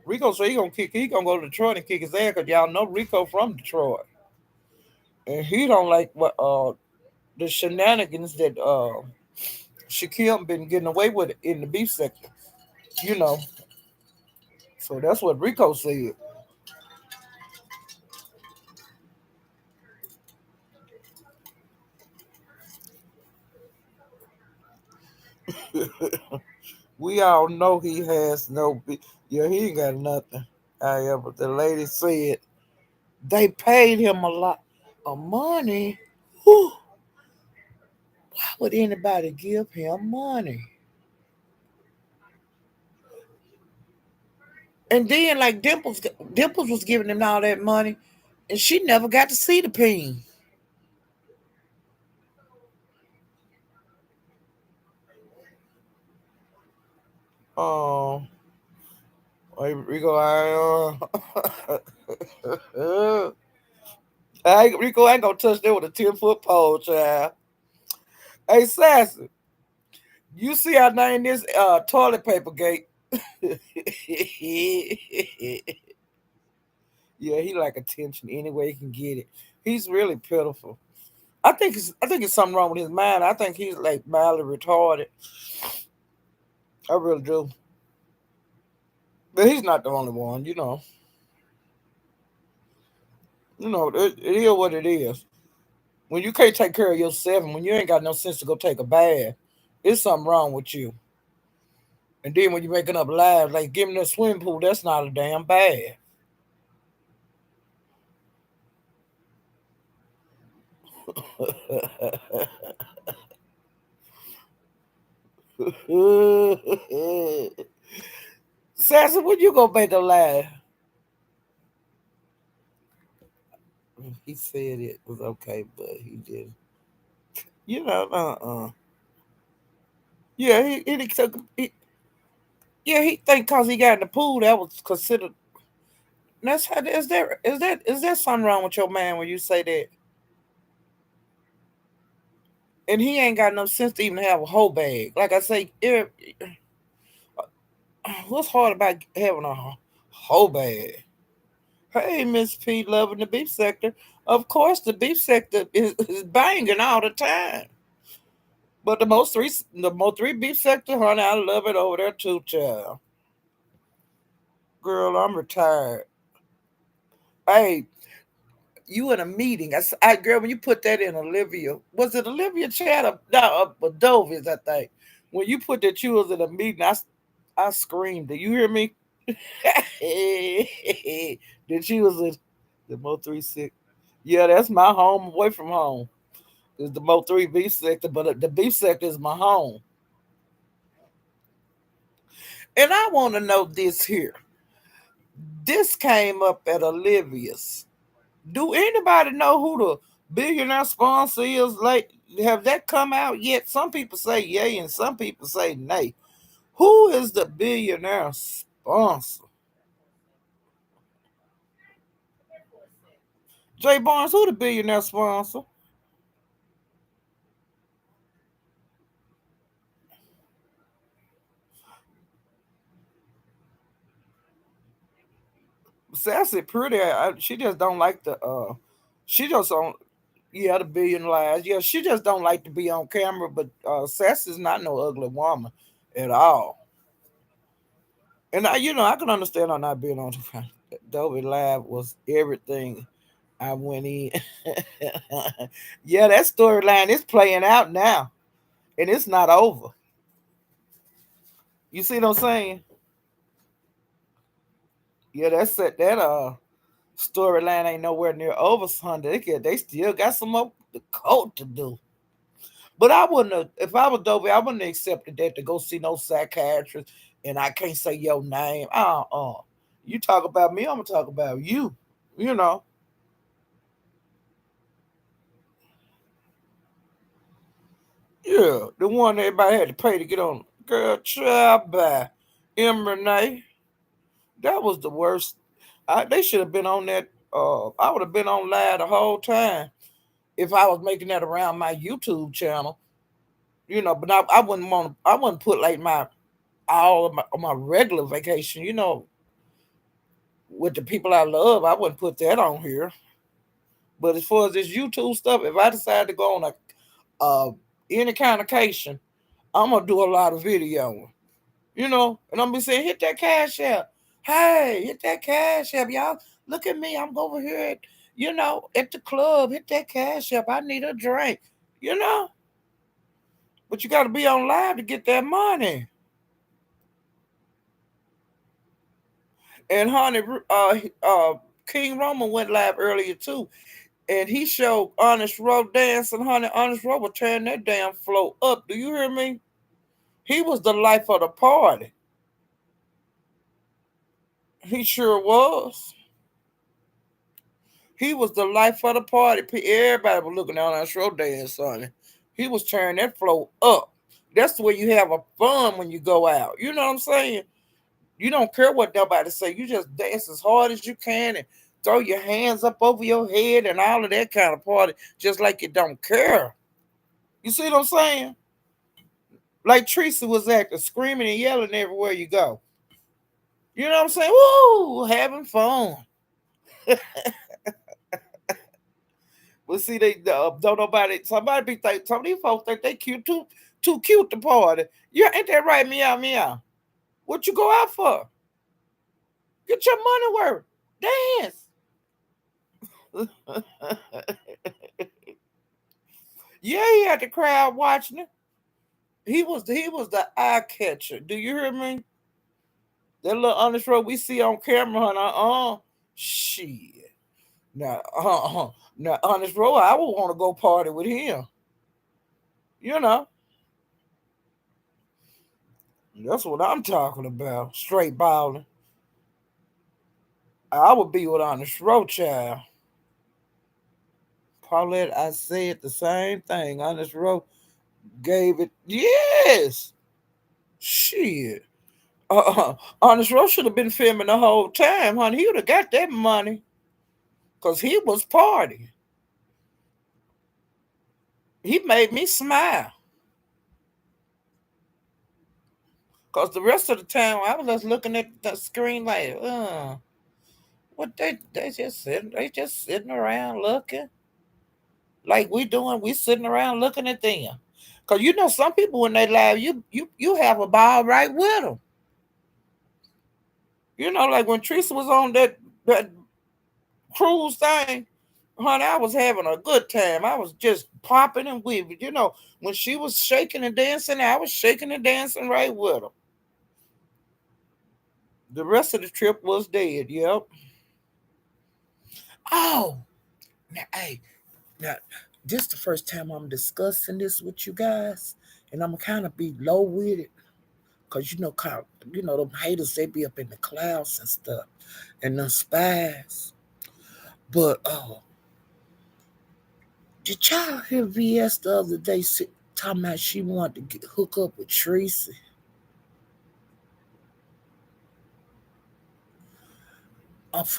Rico say he gonna kick. He gonna go to Detroit and kick his ass because y'all know Rico from Detroit, and he don't like what the shenanigans that Shaquille been getting away with in the beef sector. You know, so that's what Rico said. We all know he has no. Yeah, he ain't got nothing. However, the lady said they paid him a lot of money. Whew, why would anybody give him money? And then, like Dimples was giving him all that money, and she never got to see the pin. Um, hey, Rico, Rico ain't gonna touch that with a 10-foot pole, child. Hey, Sassy, you see I named this toilet paper gate. Yeah, he like attention any way he can get it. He's really pitiful. I think it's something wrong with his mind. I think he's like mildly retarded. I really do. But he's not the only one. It is what it is. When you can't take care of yourself, and when you ain't got no sense to go take a bath, it's something wrong with you. And then when you're making up lies, like giving a swimming pool, that's not a damn bath. Sassy, when you gonna make a laugh? He said it was okay, but he just, Yeah, he took. Yeah, he think cause he got in the pool that was considered. That's how. Is there something wrong with your man when you say that? And he ain't got no sense to even have a whole bag. Like I say, what's hard about having a whole bag? Hey, Miss P, loving the beef sector. Of course, the beef sector is banging all the time. But the most three beef sector, honey, I love it over there too, child. Girl, I'm retired. Hey, you in a meeting? Girl, when you put that in Olivia, was it Olivia Chat or no, Dovis? I think when you put that you was in a meeting, I screamed. Did you hear me? That she was in the Mo 36. Yeah, that's my home away from home. It's the Mo 3 beef sector, but the beef sector is my home. And I want to know this here. This came up at Olivia's. Do anybody know who the billionaire sponsor is? Like, Have that come out yet? Some people say yay and some people say nay. Who is the billionaire sponsor? Jay Barnes, who the billionaire sponsor? Sassy pretty. She just don't like the. She just don't. Yeah, the billion lies. Yeah, she just don't like to be on camera. But Sassy's not no ugly woman at all. And I can understand her not being on the Adobe Live was everything. I went in. Yeah, that storyline is playing out now, and it's not over. You see what I'm saying? Yeah, that storyline ain't nowhere near over, son. They still got some more the code to do. But I wouldn't have, if I was Dovey, I wouldn't have accepted that to go see no psychiatrist and I can't say your name. You talk about me, I'm gonna talk about you. You know. Yeah, the one everybody had to pay to get on. Girl, try by M. Renee. That was the worst. They should have been on that. I would have been on live the whole time if I was making that around my YouTube channel. But I wouldn't want. I wouldn't put like all of my regular vacation. With the people I love, I wouldn't put that on here. But as far as this YouTube stuff, if I decide to go on a any kind of vacation, I'm gonna do a lot of videoing. And I'm gonna be saying, hit that cash app. Hey, hit that cash app, y'all. Look at me. I'm over here at the club. Hit that cash app. I need a drink. You know, but you got to be on live to get that money. And honey, King Roman went live earlier too, and he showed Honest Row dancing. Honey, Honest Row was tearing that damn flow up. Do you hear me? He was the life of the party. He sure was. He was the life of the party. Everybody was looking down on Shrow dance, sonny. He was tearing that flow up. That's the way you have a fun when you go out. You know what I'm saying? You don't care what nobody say. You just dance as hard as you can and throw your hands up over your head and all of that kind of party, just like you don't care. You see what I'm saying? Like Teresa was acting, screaming and yelling everywhere you go. You know what I'm saying? Woo, having fun. But see, they don't nobody. Somebody be think some of these folks think they cute too cute to party. Yeah, ain't that right? Meow meow. What you go out for? Get your money worth. Dance. Yeah, he had the crowd watching it. He was the eye catcher. Do you hear me? That little honest road we see on camera, honey. Shit. Now honest road, I would want to go party with him. You know. That's what I'm talking about. Straight balling. I would be with Honest Rothschild. Paulette, I said the same thing. Honest Row gave it. Yes. Shit. Honest Row should have been filming the whole time, honey. He would have got that money. Because he was partying. He made me smile. Because the rest of the time, I was just looking at the screen like, what they just sitting around looking. Like we sitting around looking at them. Cause some people when they live, you have a ball right with them. Like when Teresa was on that cruise thing, honey, I was having a good time. I was just popping and weaving. When she was shaking and dancing, I was shaking and dancing right with her. The rest of the trip was dead. Yep. Oh, now, hey, now this is the first time I'm discussing this with you guys, and I'm kind of be low with it. Cause them haters they be up in the clouds and stuff, and them spies. But Did y'all hear VS the other day talking about she wanted to hook up with Tracy?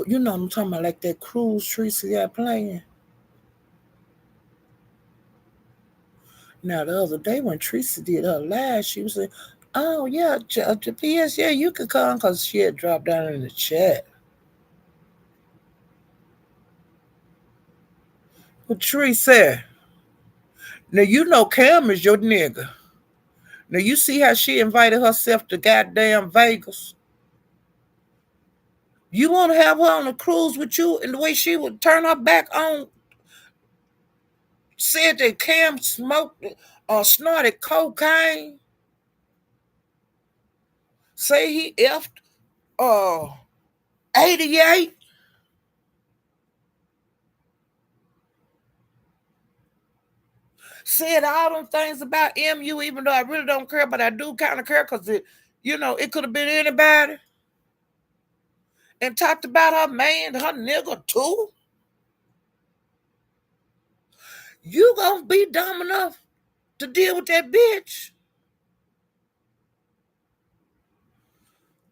You know what I'm talking about, like that cruise Tracy got playing. Now the other day when Tracy did her live, she was like, "Oh yeah, VS, yeah, you could come," because she had dropped down in the chat. But Tracy, now you know Cam is your nigga. Now you see how she invited herself to goddamn Vegas. You want to have her on a cruise with you, and the way she would turn her back on, said that Cam smoked or snorted cocaine, say he effed 88, said all them things about MU, even though I really don't care, but I do kind of care because it could have been anybody, and talked about her man, her nigga too. You gonna be dumb enough to deal with that bitch?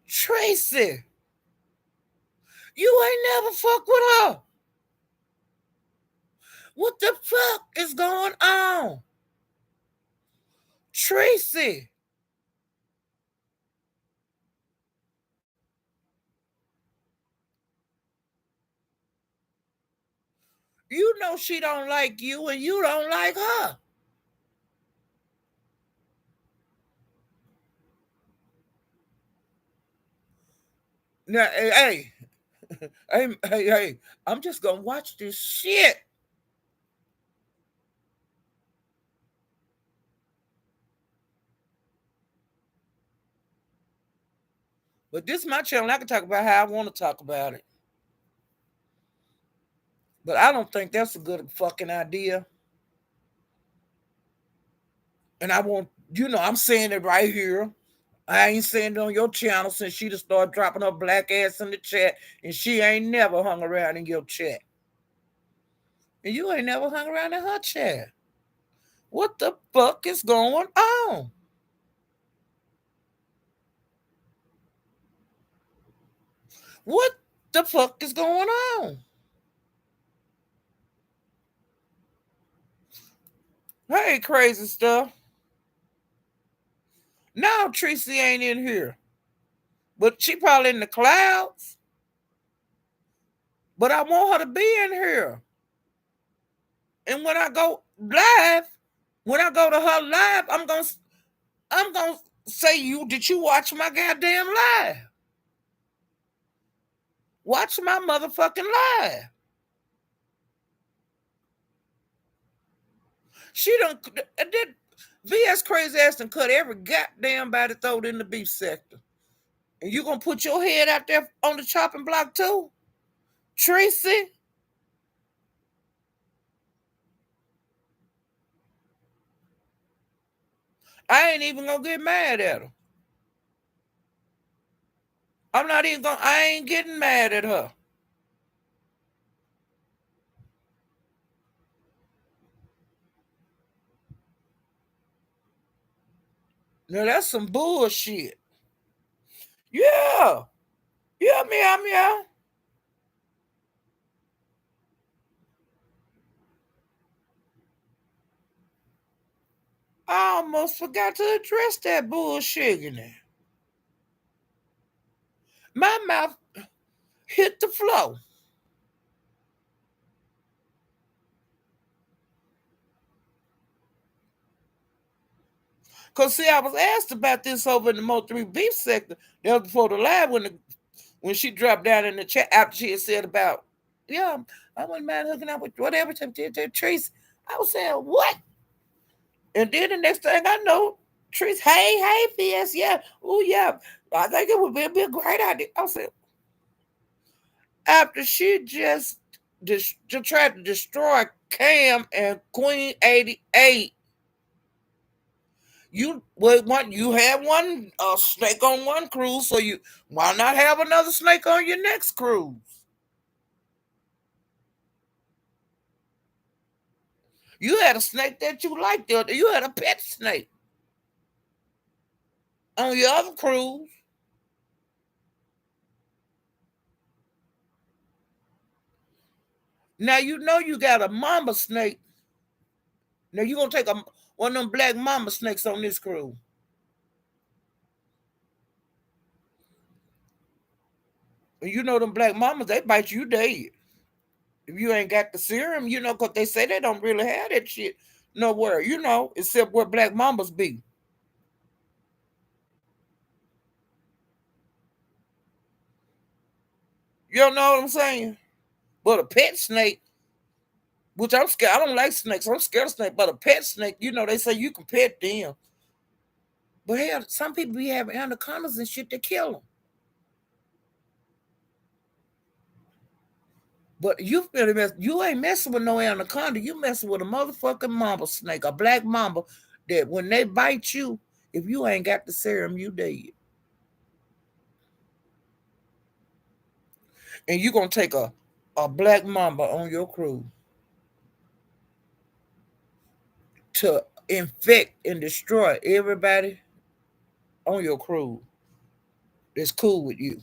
Tracy, you ain't never fuck with her. What the fuck is going on? Tracy, you know she don't like you and you don't like her. Now, hey, I'm just gonna watch this shit. But this is my channel. I can talk about how I want to talk about it. But I don't think that's a good fucking idea. And I want, I'm saying it right here. I ain't saying it on your channel since she just started dropping her black ass in the chat, and she ain't never hung around in your chat. And you ain't never hung around in her chat. What the fuck is going on? What the fuck is going on? Hey, crazy stuff. Now Tracy ain't in here, but she probably in the clouds. But I want her to be in here. And when I go live, when I go to her live, I'm gonna say, did you watch my goddamn live? Watch my motherfucking live. She done did VS crazy ass and cut every goddamn body throat in the beef sector. And you gonna put your head out there on the chopping block too? Tracy? I ain't even gonna get mad at her. I ain't getting mad at her. Now that's some bullshit. Yeah. Yeah, meow meow. I almost forgot to address that bullshit in there. My mouth hit the floor. Cause see, I was asked about this over in the Mo 3 beef sector the other before the live when she dropped down in the chat after she had said about, yeah, I wasn't mind hooking up with whatever Trace. I was saying, what? And then the next thing I know, Trace, hey, PS, yeah, oh yeah. I think it would be a great idea. I said, after she just tried to destroy Cam and Queen 88. You had one snake on one cruise, so why not have another snake on your next cruise? You had a snake that you liked. You had a pet snake on your other cruise. Now you know you got a mama snake. Now you gonna take one of them black mama snakes on this cruise. And you know them black mamas, they bite you dead. If you ain't got the serum, because they say they don't really have that shit nowhere, except where black mamas be. You don't know what I'm saying? But a pet snake, which I'm scared, I don't like snakes. I'm scared of snakes. But a pet snake, they say you can pet them. But hell, some people be having anacondas and shit that kill them. But you ain't messing with no anaconda. You messing with a motherfucking mamba snake, a black mamba, that when they bite you, if you ain't got the serum, you dead. And you gonna take a black mamba on your cruise to infect and destroy everybody on your cruise that's cool with you.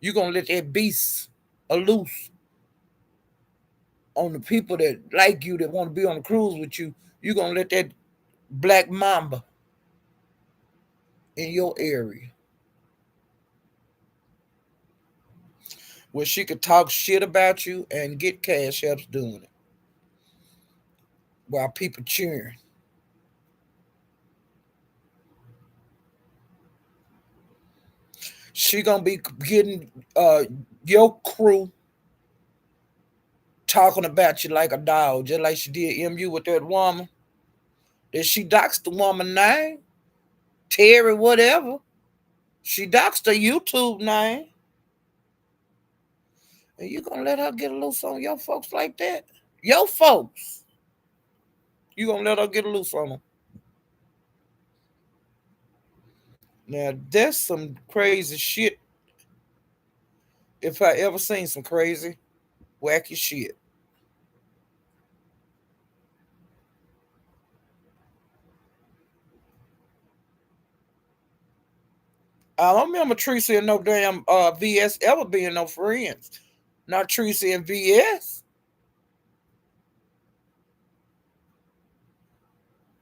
You gonna let that beast loose on the people that like you, that want to be on the cruise with you. You gonna let that black mamba in your area where she could talk shit about you and get cash apps doing it while people cheering. She gonna be getting your crew talking about you like a dog, just like she did MU with that woman. That she doxed the woman name, Terry, whatever. She doxed her YouTube name. And you gonna let her get loose on your folks like that? Your folks. You gonna let her get loose on them? Now that's some crazy shit. If I ever seen some crazy, wacky shit. I don't remember Tracy and no damn VS ever being no friends. Not Tracy and VS.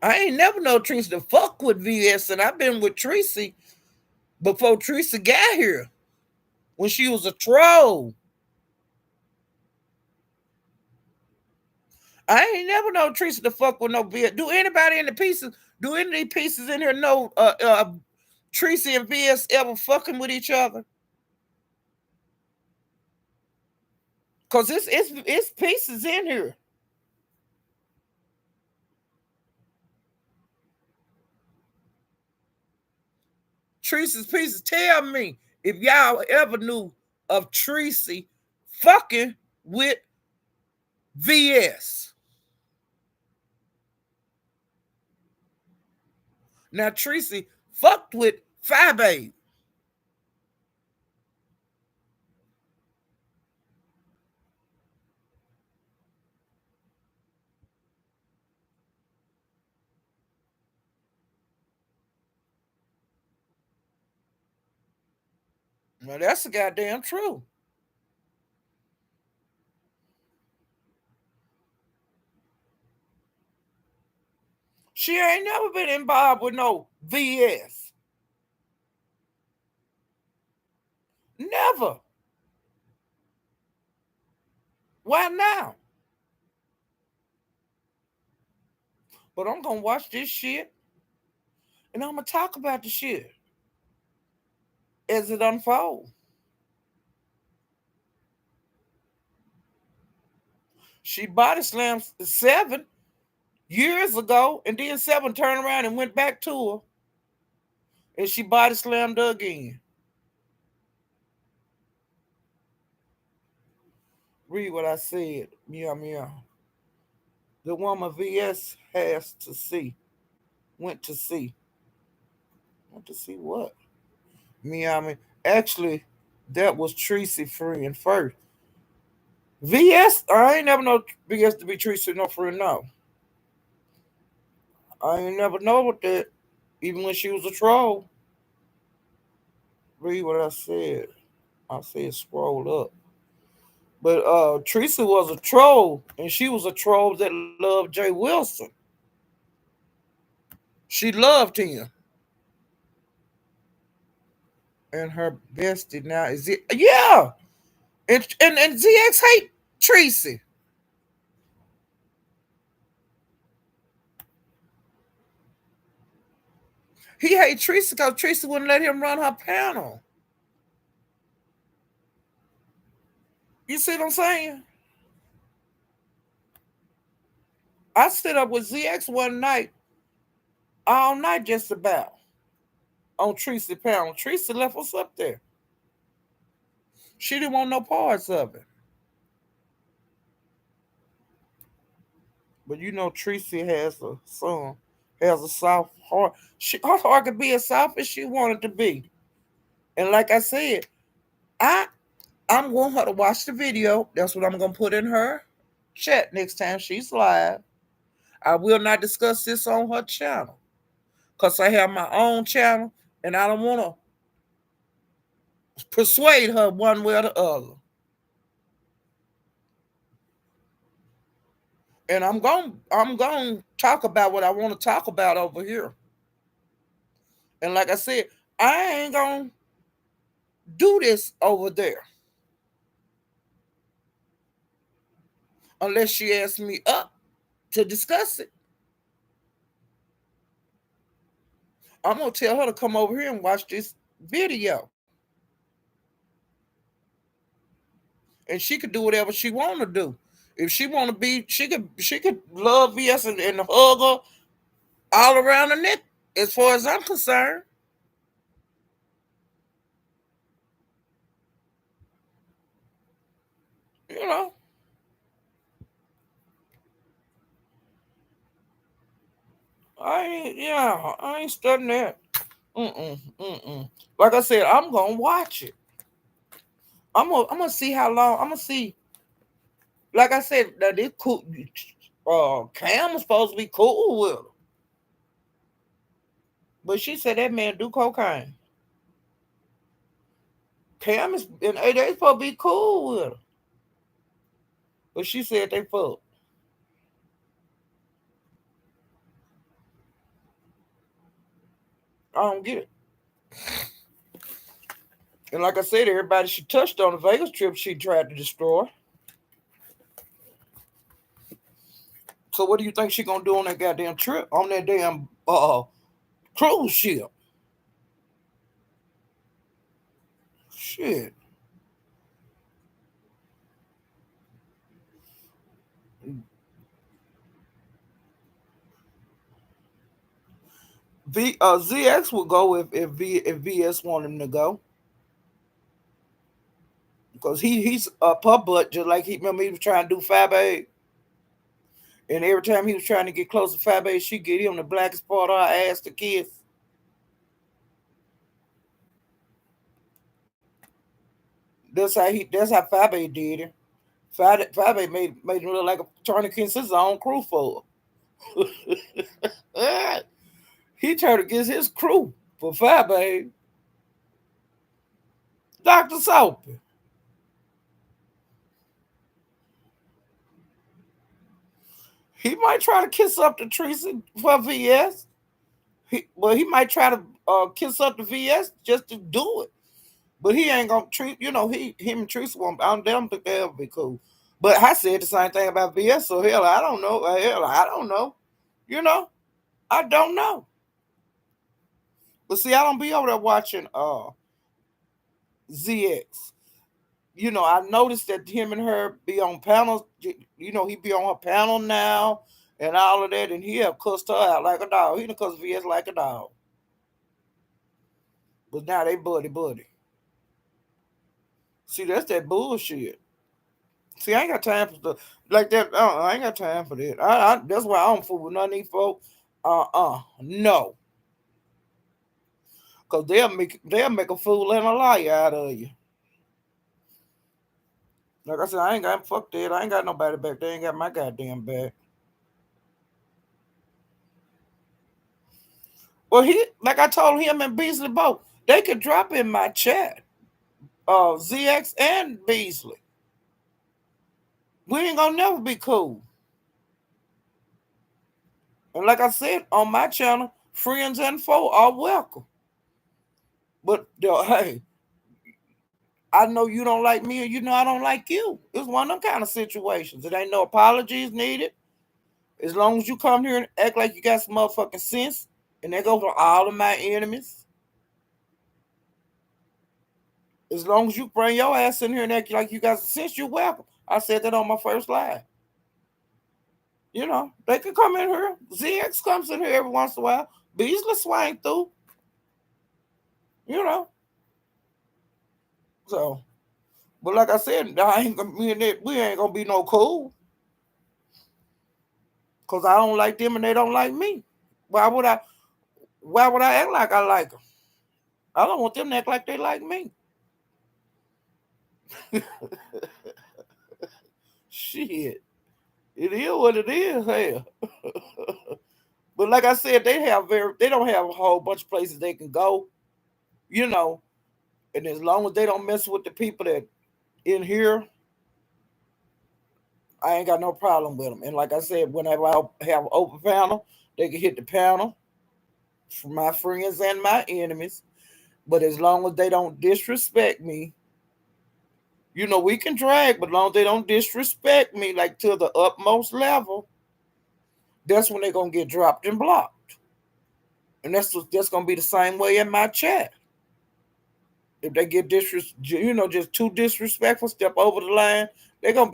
I ain't never know Tracy to fuck with VS, and I've been with Tracy before Tracy got here when she was a troll. I ain't never know Tracy to fuck with no VS. Do anybody in the pieces? Do any of these pieces in here know Tracy and VS ever fucking with each other? Cause it's pieces in here. Tracy's pieces. Tell me if y'all ever knew of Tracy fucking with VS. Now Tracy fucked with Five. Now that's the goddamn true. She ain't never been involved with no VS. Never. Why now? But I'm gonna watch this shit and I'm gonna talk about the shit as it unfolds. She body slammed Seven years ago, and then Seven turned around and went back to her, and she body slammed her again. Read what I said. Meow meow. The woman VS has to see. Went to see. Went to see what? Meow meow. Actually, that was Tracy friend first. VS, I ain't never know VS to be Teresa no friend. No, I ain't never know what that. Even when she was a troll. Read what I said. I said scroll up. But Teresa was a troll, and she was a troll that loved Jay Wilson. She loved him, and her bestie now is it? Yeah, and ZX hate Tracy. He hate Tracy because Tracy wouldn't let him run her panel. You see what I'm saying? I stood up with ZX one night, all night just about on Tracy panel. Tracy left us up there. She didn't want no parts of it. But you know, Tracy has a son, has a soft heart. Her heart could be as soft as she wanted to be. And like I said, I I'm want her to watch the video. That's what I'm gonna put in her chat next time she's live. I will not discuss this on her channel because I have my own channel and I don't want to persuade her one way or the other. And I'm going to talk about what I want to talk about over here. And like I said, I ain't going to do this over there unless she asks me up to discuss it. I'm going to tell her to come over here and watch this video. And she could do whatever she want to do. If she want to be, she could love VS and hug her all around the neck. As far as I'm concerned, you know, I ain't studying that. Mm. Like I said, I'm gonna watch it. I'm gonna see how long. I'm gonna see. Like I said, that this cool. Cam was supposed to be cool with her, but she said that man do cocaine. Cam is and they supposed to be cool with her, but she said they fuck. I don't get it. And like I said, everybody she touched on the Vegas trip, she tried to destroy. So what do you think she gonna do on that goddamn trip? On that damn cruise ship? Shit. ZX will go if VS want him to go because he's up her butt just like he remember he was trying to do Fab, and every time he was trying to get close to Fab, she get him the blackest part of her ass to kiss. That's how Fab did it. Fab made him look like a trying to kiss his own crew for her. He turned against his crew for Fab, Dr. Soapy. He might try to kiss up to Teresa for VS. He might try to kiss up to VS just to do it. But he ain't gonna treat. Him and Teresa won't. They don't think they'll be cool. But I said the same thing about VS. So hell, I don't know. Hell, I don't know. You know, I don't know. But see, I don't be over there watching ZX. I noticed that him and her be on panels. He be on her panel now and all of that, and he have cussed her out like a dog. He done cussed VS like a dog. But now they buddy. See, that's that bullshit. See, I ain't got time for stuff like that. I ain't got time for that. That's why I don't fool with none of these folks. No, cause they'll make a fool and a liar out of you. Like I said, I ain't got fuck that. I ain't got nobody back. They ain't got my goddamn back. Well, he like I told him and Beasley both, they could drop in my chat. ZX and Beasley. We ain't gonna never be cool. And like I said on my channel, friends and foe are welcome. But hey, I know you don't like me, or you know I don't like you. It's one of them kind of situations. It ain't no apologies needed. As long as you come here and act like you got some motherfucking sense, and that goes for all of my enemies. As long as you bring your ass in here and act like you got some sense, you're welcome. I said that on my first live. You know, they can come in here. ZX comes in here every once in a while. Beasley swing through. You know, so. But like I said, I ain't gonna, me and that, we ain't gonna be no cool. Cause I don't like them and they don't like me. Why would I? Why would I act like I like them? I don't want them to act like they like me. Shit, it is what it is. Hell, but like I said, they don't have a whole bunch of places they can go. You know, and as long as they don't mess with the people that in here, I ain't got no problem with them. And like I said, whenever I have an open panel, they can hit the panel for my friends and my enemies. But as long as they don't disrespect me, we can drag, but as long as they don't disrespect me like to the utmost level, that's when they're gonna get dropped and blocked. And that's gonna be the same way in my chat. If they get just too disrespectful, step over the line, they're gonna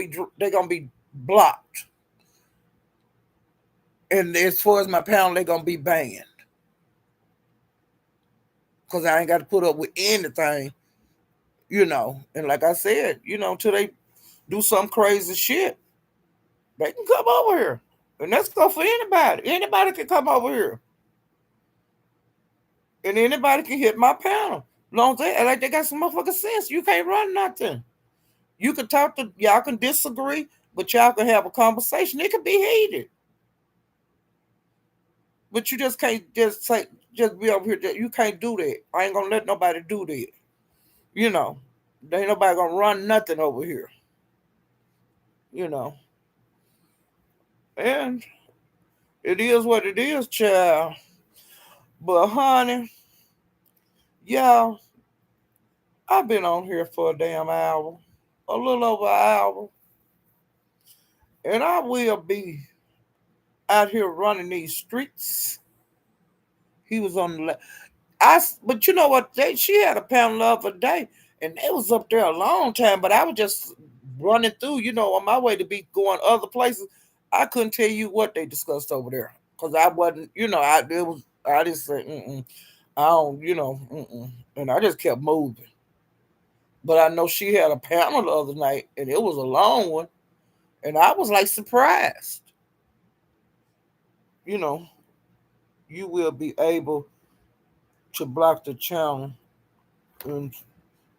be blocked. And as far as my panel, they're gonna be banned because I ain't got to put up with anything. And like I said, till they do some crazy shit, they can come over here. And that's go for anybody. Anybody can come over here. And anybody can hit my panel. As long as they got some motherfucking sense. You can't run nothing. You can y'all can disagree, but y'all can have a conversation. It can be heated. But you just can't just be over here. You can't do that. I ain't gonna let nobody do that. You know. There ain't nobody gonna run nothing over here. You know. And it is what it is, child. But honey, yeah, I've been on here for a damn hour, a little over an hour, and I will be out here running these streets. He was on the left. But you know what? She had a pound love a day, and they was up there a long time. But I was just running through, on my way to be going other places. I couldn't tell you what they discussed over there because I wasn't, I just said, I don't, and I just kept moving. But I know she had a panel the other night, and it was a long one, and I was like surprised. You know, you will be able to block the channel in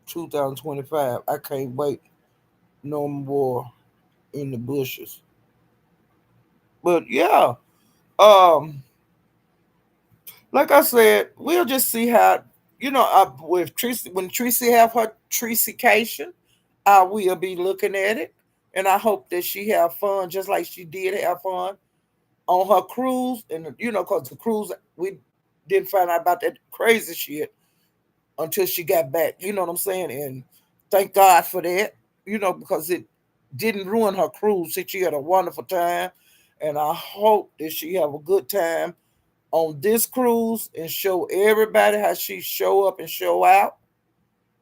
2025. I can't wait no more in the bushes. But yeah, um, like I said, we'll just see how with Tracy when Tracy have her Tracycation, I will be looking at it, and I hope that she have fun just like she did have fun on her cruise, and because the cruise we didn't find out about that crazy shit until she got back. You know what I'm saying? And thank God for that. Because it didn't ruin her cruise. She had a wonderful time, and I hope that she have a good time on this cruise and show everybody how she show up and show out.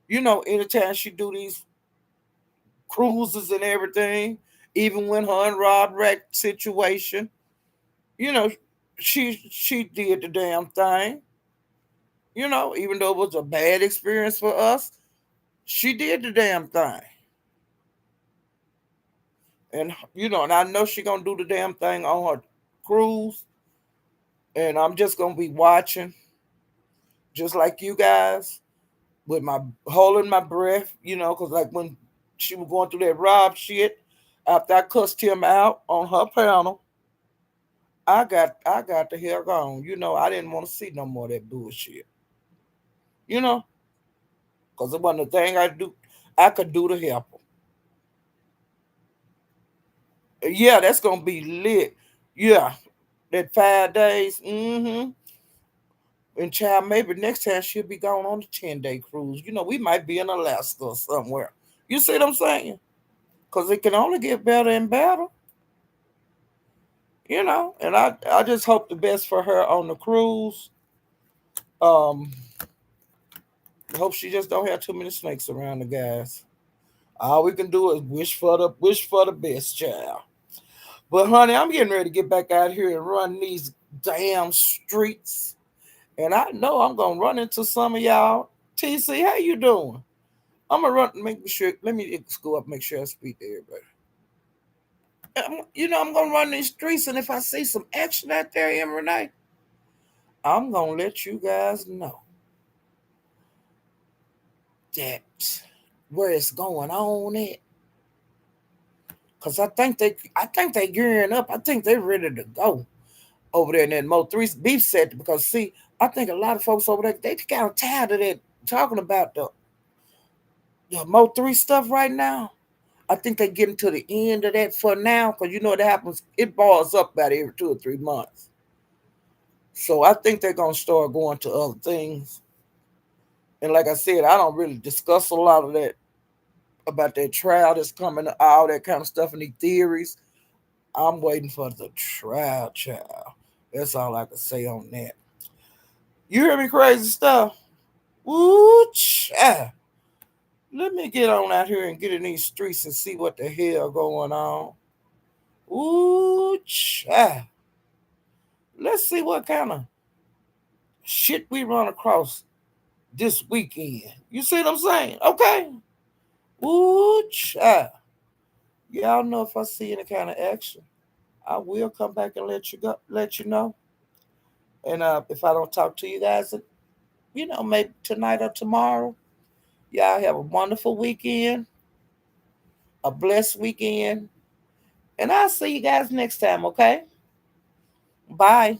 Anytime she do these cruises and everything, even when her and Rod wrecked situation, you know, she did the damn thing. Even though it was a bad experience for us, she did the damn thing. And I know she gonna do the damn thing on her cruise. And I'm just gonna be watching, just like you guys, with my holding my breath, because like when She was going through that Rob shit. After I cussed him out on her panel, I got the hell gone. I didn't want to see no more of that bullshit. You know, because it wasn't a thing I could do to help her. Yeah, that's gonna be lit. Yeah, that 5 days. Mm-hmm. And child, maybe next time she'll be going on a 10-day cruise. We might be in Alaska or somewhere. You see what I'm saying? Because it can only get better and better. And I just hope the best for her on the cruise. Um, hope she just don't have too many snakes around the guys. All we can do is wish for the best, child. But honey, I'm getting ready to get back out here and run these damn streets. And I know I'm gonna run into some of y'all. TC, how you doing? I'm gonna run. Make sure. Let me go up. Make sure I speak to everybody. I'm gonna run these streets, and if I see some action out there, in Renee, I'm gonna let you guys know that where it's going on at. Cause I think they gearing up. I think they ready to go over there in that Mo 3 beef set. Because see, I think a lot of folks over there they kind of tired of that talking about the Mo 3 stuff right now. I think they're getting to the end of that for now, because you know what happens. It balls up about every 2 or 3 months. So I think they're gonna start going to other things. And like I said, I don't really discuss a lot of that about that trial that's coming, all that kind of stuff, and the theories. I'm waiting for the trial, child. That's all I can say on that. You hear me, crazy stuff? Woo, child. Let me get on out here and get in these streets and see what the hell going on. Ooh, child. Let's see what kind of shit we run across this weekend. You see what I'm saying? Okay. Ooh, child. Y'all know if I see any kind of action, I will come back and let you know. And if I don't talk to you guys, maybe tonight or tomorrow, y'all have a wonderful weekend, a blessed weekend, and I'll see you guys next time. Okay? Bye.